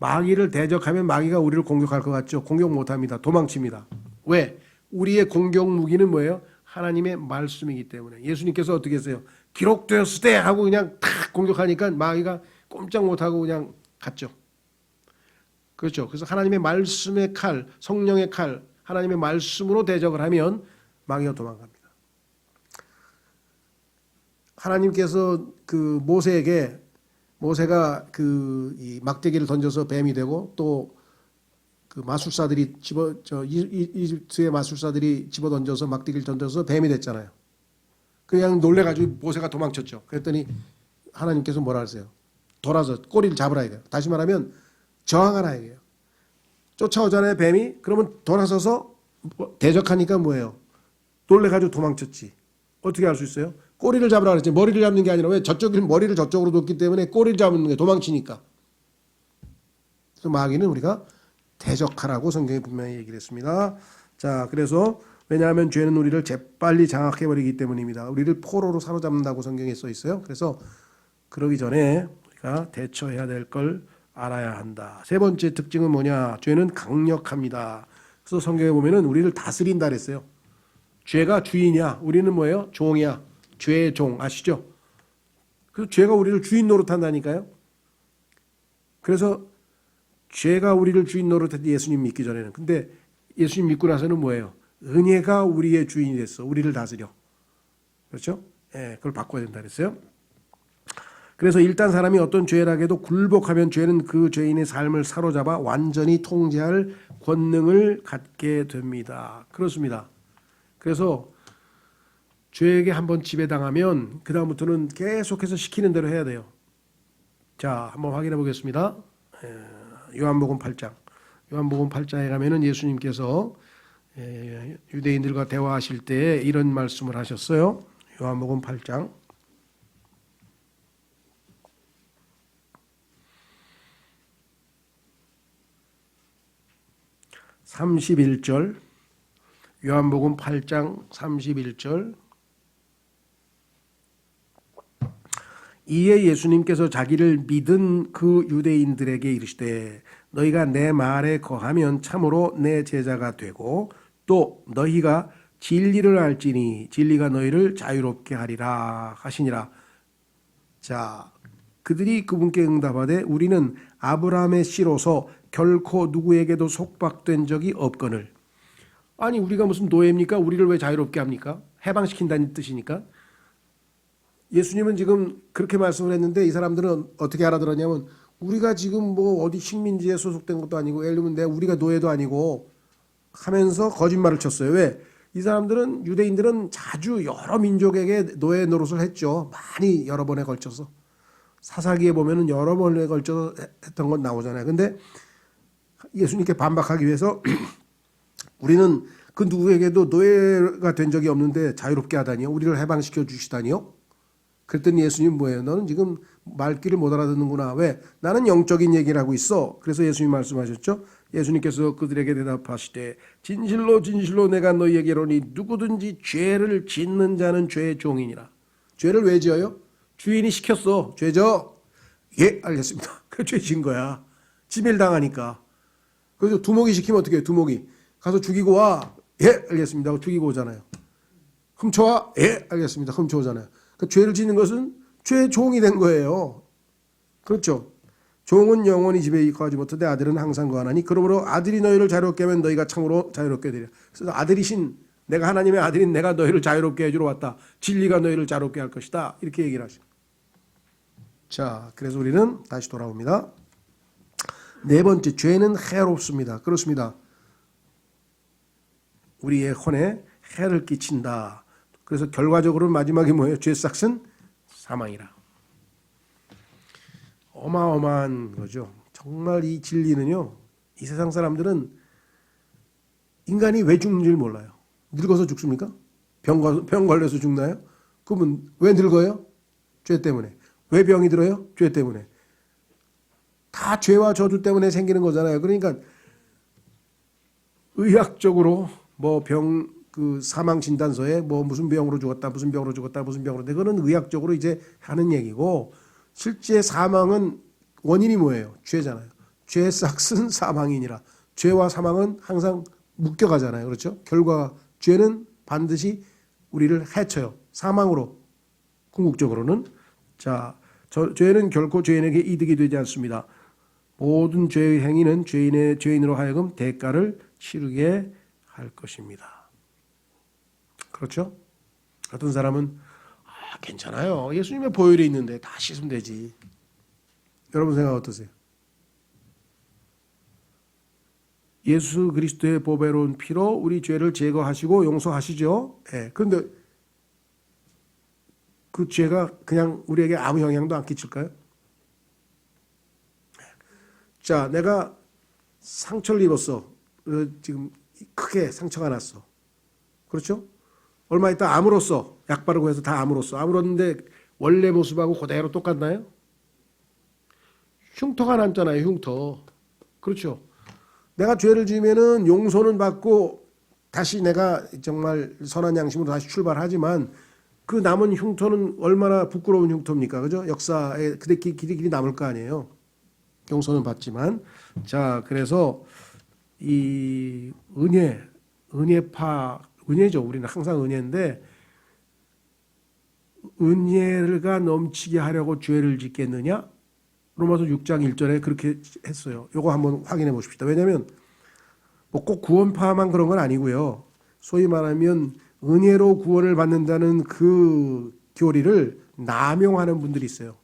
마귀를 대적하면 마귀가 우리를 공격할 것 같죠? 공격 못합니다. 도망칩니다. 왜? 우리의 공격 무기는 뭐예요? 하나님의 말씀이기 때문에. 예수님께서 어떻게 했어요? 기록되었으되 하고 그냥 탁 공격하니까 마귀가 꼼짝 못하고 그냥 갔죠. 그렇죠. 그래서 하나님의 말씀의 칼, 성령의 칼, 하나님의 말씀으로 대적을 하면 마귀가 도망갑니다. 하나님께서 그 모세가 이 막대기를 던져서 뱀이 되고 또 그 마술사들이 이집트의 마술사들이 집어 던져서 막대기를 던져서 뱀이 됐잖아요. 그냥 놀래가지고 모세가 도망쳤죠. 그랬더니 하나님께서 뭐라 하세요? 돌아서 꼬리를 잡으라 이거예요. 다시 말하면 저항하라 이거예요. 쫓아오잖아요 뱀이. 그러면 돌아서서 대적하니까 뭐예요? 놀래가지고 도망쳤지. 어떻게 할 수 있어요? 꼬리를 잡으라 그랬지. 머리를 잡는 게 아니라 왜 저쪽은 머리를 저쪽으로 뒀기 때문에 꼬리를 잡는 게 도망치니까. 그래서 마귀는 우리가 대적하라고 성경이 분명히 얘기를 했습니다. 자, 그래서 왜냐하면 죄는 우리를 재빨리 장악해버리기 때문입니다. 우리를 포로로 사로잡는다고 성경에 써 있어요. 그래서 그러기 전에 우리가 대처해야 될 걸 알아야 한다. 세 번째 특징은 뭐냐? 죄는 강력합니다. 그래서 성경에 보면은 우리를 다스린다 그랬어요. 죄가 주인이야. 우리는 뭐예요? 종이야. 죄의 종 아시죠? 그래서 죄가 우리를 주인 노릇한다니까요. 그래서 죄가 우리를 주인 노릇했는데 예수님 믿기 전에는. 근데 예수님 믿고 나서는 뭐예요? 은혜가 우리의 주인이 됐어. 우리를 다스려. 그렇죠? 예, 그걸 바꿔야 된다 그랬어요. 그래서 일단 사람이 어떤 죄락에도 굴복하면 죄는 그 죄인의 삶을 사로잡아 완전히 통제할 권능을 갖게 됩니다. 그렇습니다. 그래서 죄에게 한번 지배당하면 그 다음부터는 계속해서 시키는 대로 해야 돼요. 자, 한번 확인해 보겠습니다. 요한복음 8장. 요한복음 8장에 가면은 예수님께서 유대인들과 대화하실 때 이런 말씀을 하셨어요. 요한복음 8장 31절. 요한복음 8장 31절. 이에 예수님께서 자기를 믿은 그 유대인들에게 이르시되 너희가 내 말에 거하면 참으로 내 제자가 되고 또 너희가 진리를 알지니 진리가 너희를 자유롭게 하리라 하시니라. 자, 그들이 그분께 응답하되 우리는 아브라함의 씨로서 결코 누구에게도 속박된 적이 없거늘. 아니 우리가 무슨 노예입니까? 우리를 왜 자유롭게 합니까? 해방시킨다는 뜻이니까. 예수님은 지금 그렇게 말씀을 했는데 이 사람들은 어떻게 알아들었냐면 우리가 지금 뭐 어디 식민지에 소속된 것도 아니고 예를 들면 우리가 노예도 아니고 하면서 거짓말을 쳤어요. 왜? 이 사람들은 유대인들은 자주 여러 민족에게 노예 노릇을 했죠. 많이 여러 번에 걸쳐서. 사사기에 보면은 여러 번에 걸쳐서 했던 건 나오잖아요. 근데 예수님께 반박하기 위해서 우리는 그 누구에게도 노예가 된 적이 없는데 자유롭게 하다니요? 우리를 해방시켜 주시다니요? 그랬더니 예수님 뭐예요? 너는 지금 말귀를 못 알아듣는구나. 왜? 나는 영적인 얘기를 하고 있어. 그래서 예수님 말씀하셨죠. 예수님께서 그들에게 대답하시되 진실로 진실로 내가 너희에게 이르노니 누구든지 죄를 짓는 자는 죄의 종이니라. 죄를 왜 지어요? 주인이 시켰어. 죄져. 예, 알겠습니다. 그 죄 지은 거야. 지멸당하니까. 그래서 두목이 시키면 어떻게 해요? 두목이 가서 죽이고 와. 예, 알겠습니다. 하고 죽이고 오잖아요. 훔쳐와. 예, 알겠습니다. 훔쳐오잖아요. 그 죄를 짓는 것은 죄의 종이 된 거예요. 그렇죠. 종은 영원히 집에 거하지 못하되 아들은 항상 거하나니 그러므로 아들이 너희를 자유롭게 하면 너희가 참으로 자유롭게 되리라. 그래서 아들이신 내가 하나님의 아들인 내가 너희를 자유롭게 해주러 왔다. 진리가 너희를 자유롭게 할 것이다. 이렇게 얘기를 하시죠. 자, 그래서 우리는 다시 돌아옵니다. 네 번째, 죄는 해롭습니다. 그렇습니다. 우리의 혼에 해를 끼친다. 그래서 결과적으로 마지막에 뭐예요? 죄 삭은 사망이라. 어마어마한 거죠. 정말 이 진리는요. 이 세상 사람들은 인간이 왜 죽는 줄 몰라요. 늙어서 죽습니까? 병 걸려서 죽나요? 그러면 왜 늙어요? 죄 때문에. 왜 병이 들어요? 죄 때문에. 다 죄와 저주 때문에 생기는 거잖아요. 그러니까 의학적으로 뭐 그 사망 진단서에 뭐 무슨 병으로 죽었다, 무슨 병으로 죽었다, 무슨 병으로. 그거는 의학적으로 이제 하는 얘기고 실제 사망은 원인이 뭐예요? 죄잖아요. 죄 삭은 사망이니라. 죄와 사망은 항상 묶여가잖아요. 그렇죠? 결과 죄는 반드시 우리를 해쳐요. 사망으로. 궁극적으로는. 자, 죄는 결코 죄인에게 이득이 되지 않습니다. 모든 죄의 행위는 죄인으로 하여금 대가를 치르게 할 것입니다. 그렇죠? 어떤 사람은 괜찮아요. 예수님의 보혈이 있는데 다 씻으면 되지. 여러분 생각 어떠세요? 예수 그리스도의 보배로운 피로 우리 죄를 제거하시고 용서하시죠. 네. 그런데 그 죄가 그냥 우리에게 아무 영향도 안 끼칠까요? 자, 내가 상처를 입었어. 지금 크게 상처가 났어. 그렇죠? 얼마 있다 아물었어. 약 바르고 해서 다 아물었어. 아물었는데 원래 모습하고 그대로 똑같나요? 흉터가 남잖아요. 흉터. 그렇죠? 내가 죄를 지으면은 용서는 받고 다시 내가 정말 선한 양심으로 다시 출발하지만 그 남은 흉터는 얼마나 부끄러운 흉터입니까? 그죠? 역사에 길이 남을 거 아니에요. 용서는 받지만. 자, 그래서 이 은혜죠. 우리는 항상 은혜인데 은혜가 넘치게 하려고 죄를 짓겠느냐? 로마서 6장 1절에 그렇게 했어요. 요거 한번 확인해 보십시다. 왜냐하면 뭐 꼭 구원파만 그런 건 아니고요. 소위 말하면 은혜로 구원을 받는다는 그 교리를 남용하는 분들이 있어요.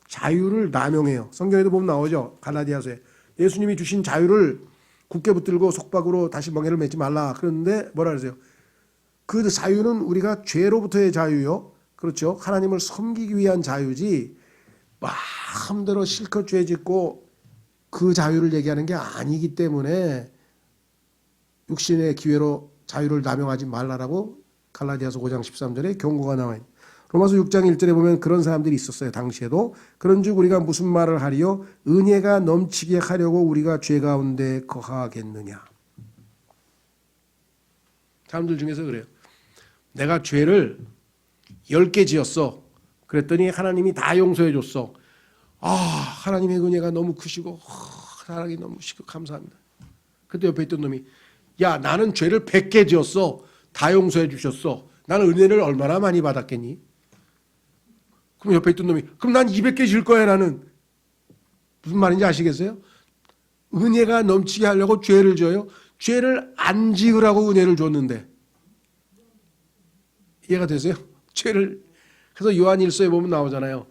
자유를 남용해요. 성경에도 보면 나오죠. 갈라디아서에 예수님이 주신 자유를 굳게 붙들고 속박으로 다시 멍에를 맺지 말라. 그런데 뭐라 그러세요? 그 자유는 우리가 죄로부터의 자유요. 그렇죠. 하나님을 섬기기 위한 자유지 마음대로 실컷 죄 짓고 그 자유를 얘기하는 게 아니기 때문에 육신의 기회로 자유를 남용하지 말라라고 갈라디아서 5장 13절에 경고가 나와요. 로마서 6장 1절에 보면 그런 사람들이 있었어요. 당시에도. 그런즉 우리가 무슨 말을 하리요? 은혜가 넘치게 하려고 우리가 죄 가운데 거하겠느냐. 사람들 중에서 그래요. 내가 죄를 10개 지었어. 그랬더니 하나님이 다 용서해 줬어. 하나님의 은혜가 너무 크시고 사랑이 너무 감사합니다. 그때 옆에 있던 놈이 야, 나는 죄를 100개 지었어. 다 용서해 주셨어. 나는 은혜를 얼마나 많이 받았겠니? 그럼 옆에 있던 놈이 그럼 난 200개 지을 거야 나는. 무슨 말인지 아시겠어요? 은혜가 넘치게 하려고 죄를 져요. 죄를 안 지으라고 은혜를 줬는데. 이해가 되세요? 그래서 요한일서에 보면 나오잖아요.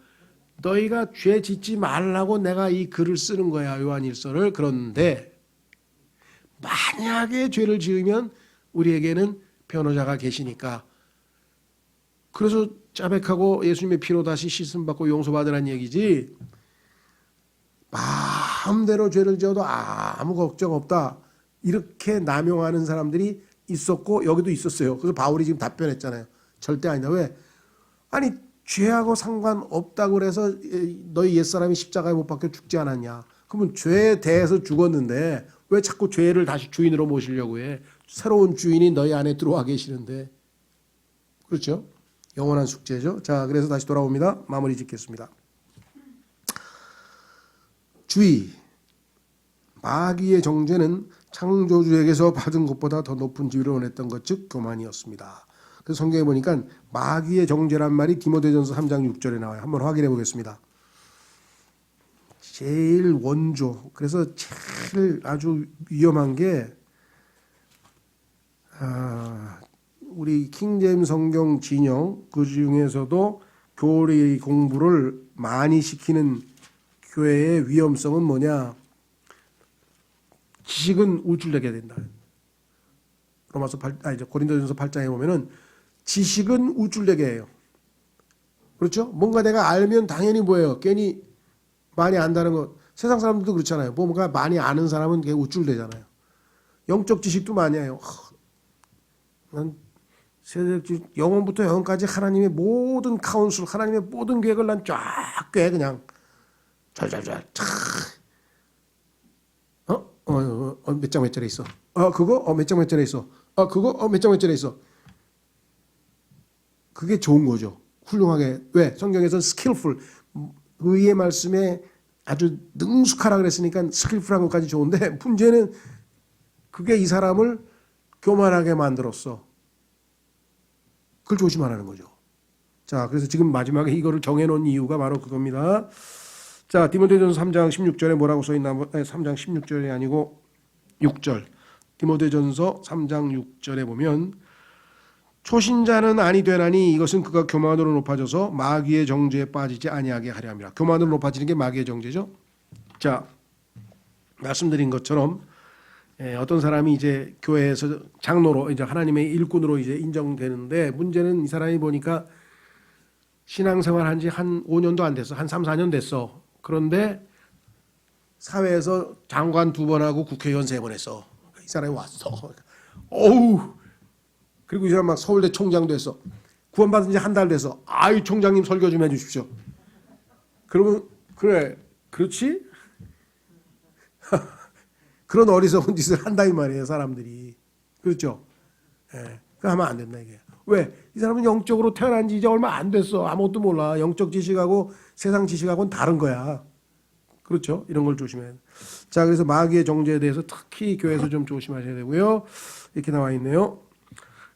너희가 죄 짓지 말라고 내가 이 글을 쓰는 거야. 요한일서를. 그런데 만약에 죄를 지으면 우리에게는 변호자가 계시니까. 그래서 자백하고 예수님의 피로 다시 씻음받고 용서받으라는 얘기지, 마음대로 죄를 지어도 아무 걱정 없다 이렇게 남용하는 사람들이 있었고 여기도 있었어요. 그래서 바울이 지금 답변했잖아요. 절대 아니다. 왜? 아니 죄하고 상관없다고 그래서 너희 옛사람이 십자가에 못 박혀 죽지 않았냐. 그러면 죄에 대해서 죽었는데 왜 자꾸 죄를 다시 주인으로 모시려고 해. 새로운 주인이 너희 안에 들어와 계시는데. 그렇죠? 영원한 숙제죠. 자, 그래서 다시 돌아옵니다. 마무리 짓겠습니다. 주의, 마귀의 정죄는 창조주에게서 받은 것보다 더 높은 지위를 원했던 것, 즉 교만이었습니다. 그래서 성경에 보니까 마귀의 정죄란 말이 디모데전서 3장 6절에 나와요. 한번 확인해 보겠습니다. 제일 원조, 그래서 제일 아주 위험한 게 우리 킹제임스 성경 진영 그 중에서도 교리 공부를 많이 시키는 교회의 위험성은 뭐냐? 지식은 우쭐대게 된다. 고린도전서 8장에 보면은 지식은 우쭐대게 해요. 그렇죠? 뭔가 내가 알면 당연히 뭐예요? 괜히 많이 안다는 거. 세상 사람들도 그렇잖아요. 뭔가 많이 아는 사람은 되게 우쭐대잖아요. 영적 지식도 많이 해요. 난 영원부터 영원까지 하나님의 모든 카운슬, 하나님의 모든 계획을 난 쫙 꿰 그냥 잘잘잘 몇 장 몇 절에 있어. 그거 몇 장 몇 절에 있어. 그거 몇 장 몇 절에 있어. 그게 좋은 거죠. 훌륭하게. 왜? 성경에서는 skillful, 의의 말씀에 아주 능숙하라 그랬으니까 skillful한 것까지 좋은데 문제는 그게 이 사람을 교만하게 만들었어. 그걸 조심하라는 거죠. 자, 그래서 지금 마지막에 이거를 정해놓은 이유가 바로 그겁니다. 자, 디모데전서 3장 16절에 뭐라고 써있나? 3장 16절이 아니고 6절. 디모데전서 3장 6절에 보면 초신자는 아니 되나니 이것은 그가 교만으로 높아져서 마귀의 정죄에 빠지지 아니하게 하려 함이라. 교만으로 높아지는 게 마귀의 정죄죠. 자, 말씀드린 것처럼 어떤 사람이 이제 교회에서 장로로 이제 하나님의 일꾼으로 이제 인정되는데 문제는 이 사람이 보니까 신앙생활 한 지 한 5년도 안 됐어. 한 3, 4년 됐어. 그런데 사회에서 장관 2번 하고 국회의원 3번 했어. 이 사람이 왔어. 어우. 그리고 이 사람 막 서울대 총장도 했어. 구원받은 지 한 달 돼서 아유 총장님 설교 좀 해주십시오. 그러면 그래 그렇지? 그런 어리석은 짓을 한다 이 말이에요 사람들이. 그렇죠? 예, 그거 하면 안 된다 이게. 왜? 이 사람은 영적으로 태어난 지 이제 얼마 안 됐어. 아무것도 몰라. 영적 지식하고 세상 지식하고는 다른 거야. 그렇죠? 이런 걸 조심해야 돼. 자, 그래서 마귀의 정죄에 대해서 특히 교회에서 좀 조심하셔야 되고요. 이렇게 나와 있네요.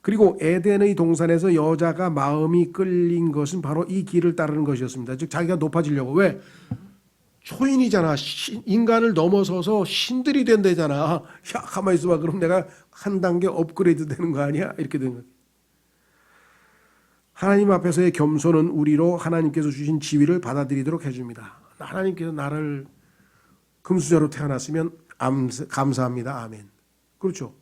그리고 에덴의 동산에서 여자가 마음이 끌린 것은 바로 이 길을 따르는 것이었습니다. 즉 자기가 높아지려고. 왜? 초인이잖아. 인간을 넘어서서 신들이 된대잖아. 야 가만히 있어봐. 그럼 내가 한 단계 업그레이드 되는 거 아니야? 이렇게 되는 거야. 하나님 앞에서의 겸손은 우리로 하나님께서 주신 지위를 받아들이도록 해줍니다. 하나님께서 나를 금수저로 태어났으면 감사합니다. 아멘. 그렇죠.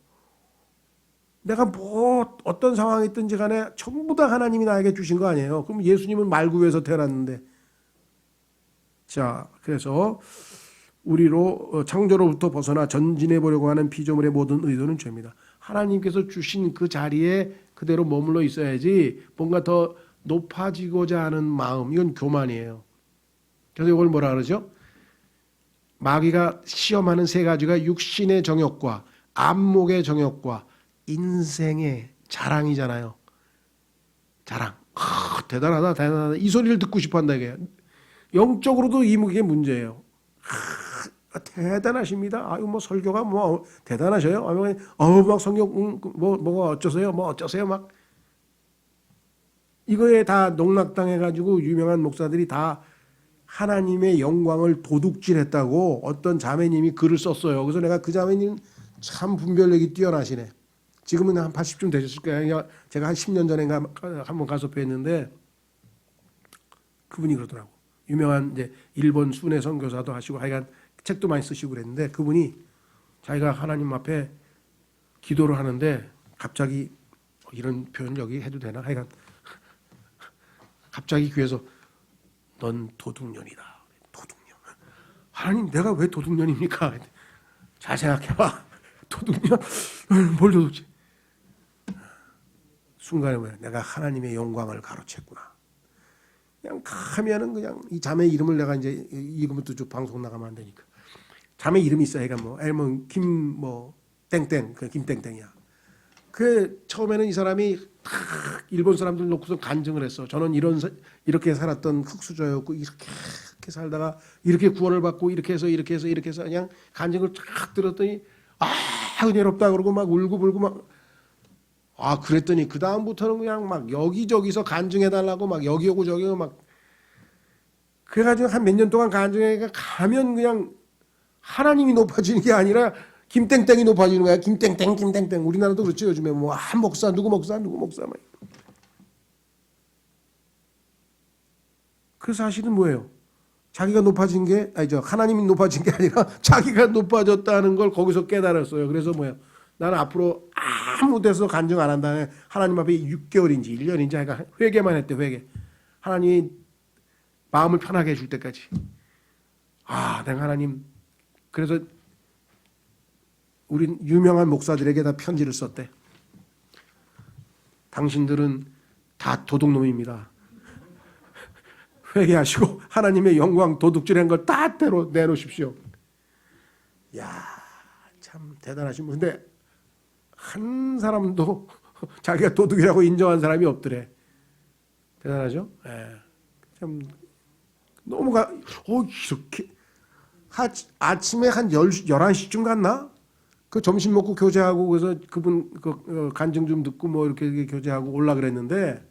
내가 뭐 어떤 상황이 있든지 간에 전부 다 하나님이 나에게 주신 거 아니에요. 그럼 예수님은 말구에서 태어났는데. 자, 그래서 우리로 창조로부터 벗어나 전진해 보려고 하는 피조물의 모든 의도는 죄입니다. 하나님께서 주신 그 자리에 그대로 머물러 있어야지 뭔가 더 높아지고자 하는 마음, 이건 교만이에요. 그래서 이걸 뭐라 그러죠? 마귀가 시험하는 3가지가 육신의 정욕과 안목의 정욕과 인생의 자랑이잖아요. 자랑. 대단하다, 대단하다. 이 소리를 듣고 싶어 한다 이게. 영적으로도 이게 문제예요. 대단하십니다. 아유 뭐 설교가 뭐 대단하셔요. 막 성경 뭐가 어쩌세요? 뭐 어쩌세요? 막 이거에 다 농락당해 가지고 유명한 목사들이 다 하나님의 영광을 도둑질했다고 어떤 자매님이 글을 썼어요. 그래서 내가 그 자매님 참 분별력이 뛰어나시네. 지금은 한 80쯤 되셨을 거예요. 제가 한 10년 전에 한번 가서 뵀는데 그분이 그러더라고. 유명한 이제 일본 순회 선교사도 하시고 하여간 책도 많이 쓰시고 그랬는데 그분이 자기가 하나님 앞에 기도를 하는데 갑자기 이런 표현 여기 해도 되나? 하여간 갑자기 귀에서 넌 도둑년이다. 도둑년. 하나님 내가 왜 도둑년입니까? 잘 생각해봐. 도둑년? 뭘 도둑지? 순간에 뭐야? 내가 하나님의 영광을 가로챘구나. 그냥 가면은 그냥 이 자매 이름을 내가 이제 이름은 또 방송 나가면 안 되니까 자매 이름이 있어. 그러니까 뭐 엘몬 김뭐 땡땡 그 김땡땡이야. 그 처음에는 이 사람이 다 일본 사람들 놓고서 간증을 했어. 저는 이렇게 살았던 흙수저였고 이렇게 살다가 이렇게 구원을 받고 이렇게 해서 그냥 간증을 쫙 들었더니 은혜롭다 그러고 막 울고불고 막 그랬더니 그 다음부터는 그냥 막 여기저기서 간증해달라고 막 여기 오고 저기 오고 막 그래가지고 한 몇 년 동안 간증해가 가면 그냥 하나님이 높아지는 게 아니라 김땡땡이 높아지는 거야. 김땡땡 김땡땡. 우리나라도 그렇죠. 요즘에 뭐 목사 누구 목사 막. 그 사실은 뭐예요? 자기가 높아진 게 아니죠. 하나님이 높아진 게 아니라 자기가 높아졌다는 걸 거기서 깨달았어요. 그래서 뭐예요? 나는 앞으로 아무 데서 간증 안 한다. 하나님 앞에 6개월인지 1년인지 하여간 회개만 했대. 회개. 하나님이 마음을 편하게 해줄 때까지. 내가 하나님. 그래서 우린 유명한 목사들에게 다 편지를 썼대. 당신들은 다 도둑놈입니다. 회개하시고 하나님의 영광 도둑질한 걸 다 내놓으십시오. 야, 참 대단하신 분. 근데 한 사람도 자기가 도둑이라고 인정한 사람이 없더래. 대단하죠? 예. 참 너무 이렇게 아침에 한 11시쯤 갔나? 그 점심 먹고 교제하고 그래서 그분 간증 좀 듣고 뭐 이렇게 교제하고 올라 그랬는데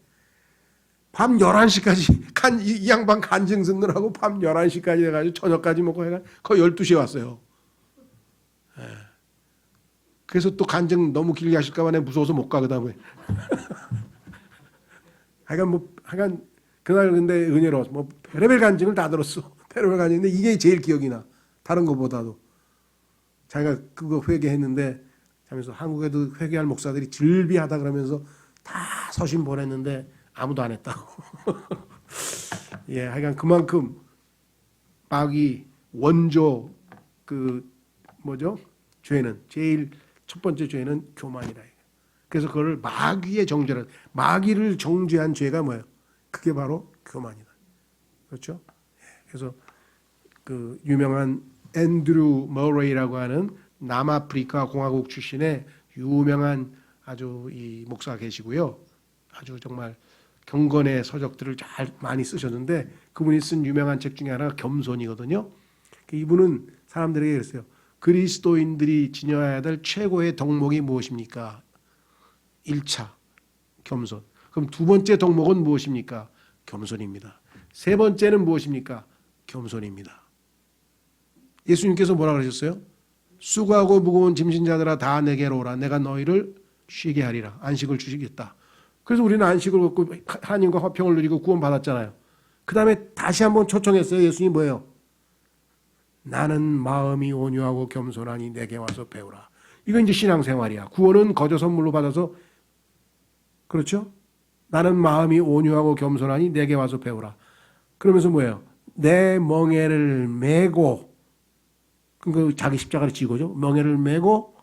밤 11시까지 이 양반 간증 듣느라고 밤 11시까지 해가지고 저녁까지 먹고 해가 거의 12시에 왔어요. 예. 그래서 또 간증 너무 길게 하실까 봐 내가 무서워서 못 가, 그 다음에. 하여간 그날 근데 은혜로웠어. 뭐 별의별 간증을 다 들었어. 별의별 간증인데 이게 제일 기억이 나. 다른 것보다도. 자기가 그거 회개했는데 하면서 한국에도 회개할 목사들이 즐비하다 그러면서 다 서신 보냈는데 아무도 안 했다고. 예, 하여간 그만큼 마귀 원조 죄는 제일 첫 번째 죄는 교만이다. 그래서 그걸 마귀의 정죄를 마귀를 정죄한 죄가 뭐예요? 그게 바로 교만이다. 그렇죠? 그래서 그 유명한 앤드루 머레이라고 하는 남아프리카 공화국 출신의 유명한 아주 이 목사가 계시고요. 아주 정말 경건의 서적들을 잘 많이 쓰셨는데 그분이 쓴 유명한 책 중에 하나가 겸손이거든요. 이분은 사람들에게 그랬어요. 그리스도인들이 지녀야 될 최고의 덕목이 무엇입니까? 1차 겸손. 그럼 두 번째 덕목은 무엇입니까? 겸손입니다. 세 번째는 무엇입니까? 겸손입니다. 예수님께서 뭐라 그러셨어요? 수고하고 무거운 짐진 자들아 다 내게로 오라. 내가 너희를 쉬게 하리라. 안식을 주시겠다. 그래서 우리는 안식을 갖고 하나님과 화평을 누리고 구원받았잖아요. 그 다음에 다시 한번 초청했어요. 예수님이 뭐예요? 나는 마음이 온유하고 겸손하니 내게 와서 배우라. 이거 이제 신앙생활이야. 구원은 거저 선물로 받아서 그렇죠? 나는 마음이 온유하고 겸손하니 내게 와서 배우라. 그러면서 뭐예요? 내 멍에를 메고 그 자기 십자가를 지고죠. 멍에를 메고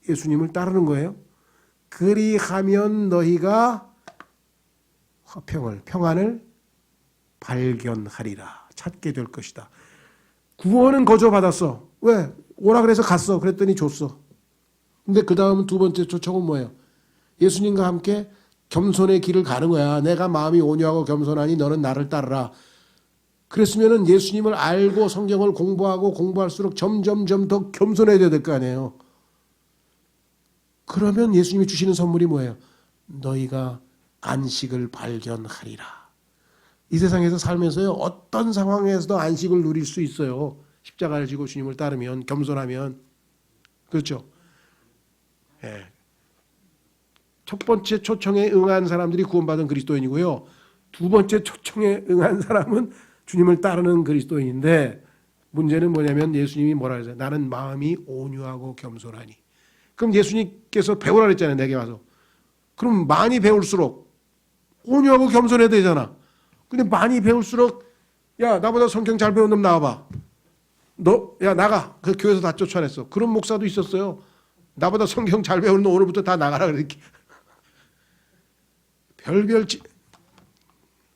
예수님을 따르는 거예요. 그리하면 너희가 평안을 발견하리라. 찾게 될 것이다. 구원은 거저 받았어. 왜? 오라 그래서 갔어. 그랬더니 줬어. 근데 그 다음 두 번째 초청은 뭐예요? 예수님과 함께 겸손의 길을 가는 거야. 내가 마음이 온유하고 겸손하니 너는 나를 따르라. 그랬으면은 예수님을 알고 성경을 공부할수록 점점 더 겸손해져야 될 거 아니에요. 그러면 예수님이 주시는 선물이 뭐예요? 너희가 안식을 발견하리라. 이 세상에서 살면서요, 어떤 상황에서도 안식을 누릴 수 있어요. 십자가를 지고 주님을 따르면, 겸손하면. 그렇죠? 예. 첫 번째 초청에 응한 사람들이 구원받은 그리스도인이고요. 두 번째 초청에 응한 사람은 주님을 따르는 그리스도인인데, 문제는 뭐냐면 예수님이 뭐라 그러세요? 나는 마음이 온유하고 겸손하니. 그럼 예수님께서 배우라 그랬잖아요. 내게 와서. 그럼 많이 배울수록 온유하고 겸손해야 되잖아. 근데 많이 배울수록 야 나보다 성경 잘 배운 놈 나와봐. 너 야 나가. 그 교회에서 다 쫓아냈어. 그런 목사도 있었어요. 나보다 성경 잘 배우는 놈 오늘부터 다 나가라 그렇게. 별별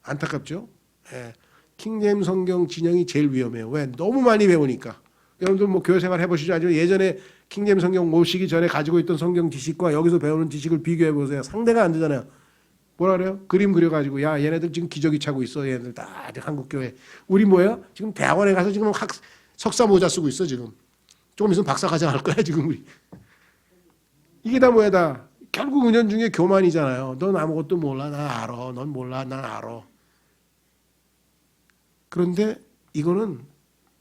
안타깝죠. 예. 킹제임스 성경 진영이 제일 위험해요. 왜? 너무 많이 배우니까. 여러분들 뭐 교회 생활 해보시죠. 아니면 예전에 킹제임스 성경 모시기 전에 가지고 있던 성경 지식과 여기서 배우는 지식을 비교해 보세요. 상대가 안 되잖아요. 뭐라 그래요? 그림 그려가지고 야 얘네들 지금 기저귀 차고 있어. 얘네들 다 한국 교회. 우리 뭐야? 지금 대학원에 가서 지금 석사 모자 쓰고 있어 지금. 조금 있으면 박사과정 할 거야 지금 우리. 이게 다 뭐야 다. 결국 은연중에 교만이잖아요. 넌 아무것도 몰라. 난 알아. 넌 몰라. 난 알아. 그런데 이거는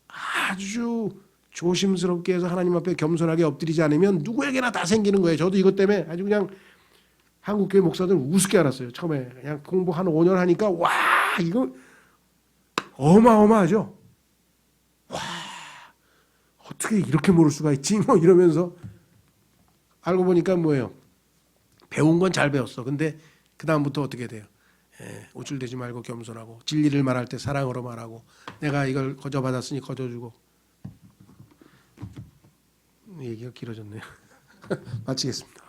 아주 조심스럽게 해서 하나님 앞에 겸손하게 엎드리지 않으면 누구에게나 다 생기는 거예요. 저도 이것 때문에 아주 그냥 한국교회 목사들 우습게 알았어요. 처음에 그냥 공부 한 5년 하니까 와 이거 어마어마하죠. 와 어떻게 이렇게 모를 수가 있지? 뭐 이러면서 알고 보니까 뭐예요? 배운 건 잘 배웠어. 근데 그 다음부터 어떻게 돼요? 우쭐대지 말고 겸손하고 진리를 말할 때 사랑으로 말하고 내가 이걸 거저받았으니 거저주고. 얘기가 길어졌네요. 마치겠습니다.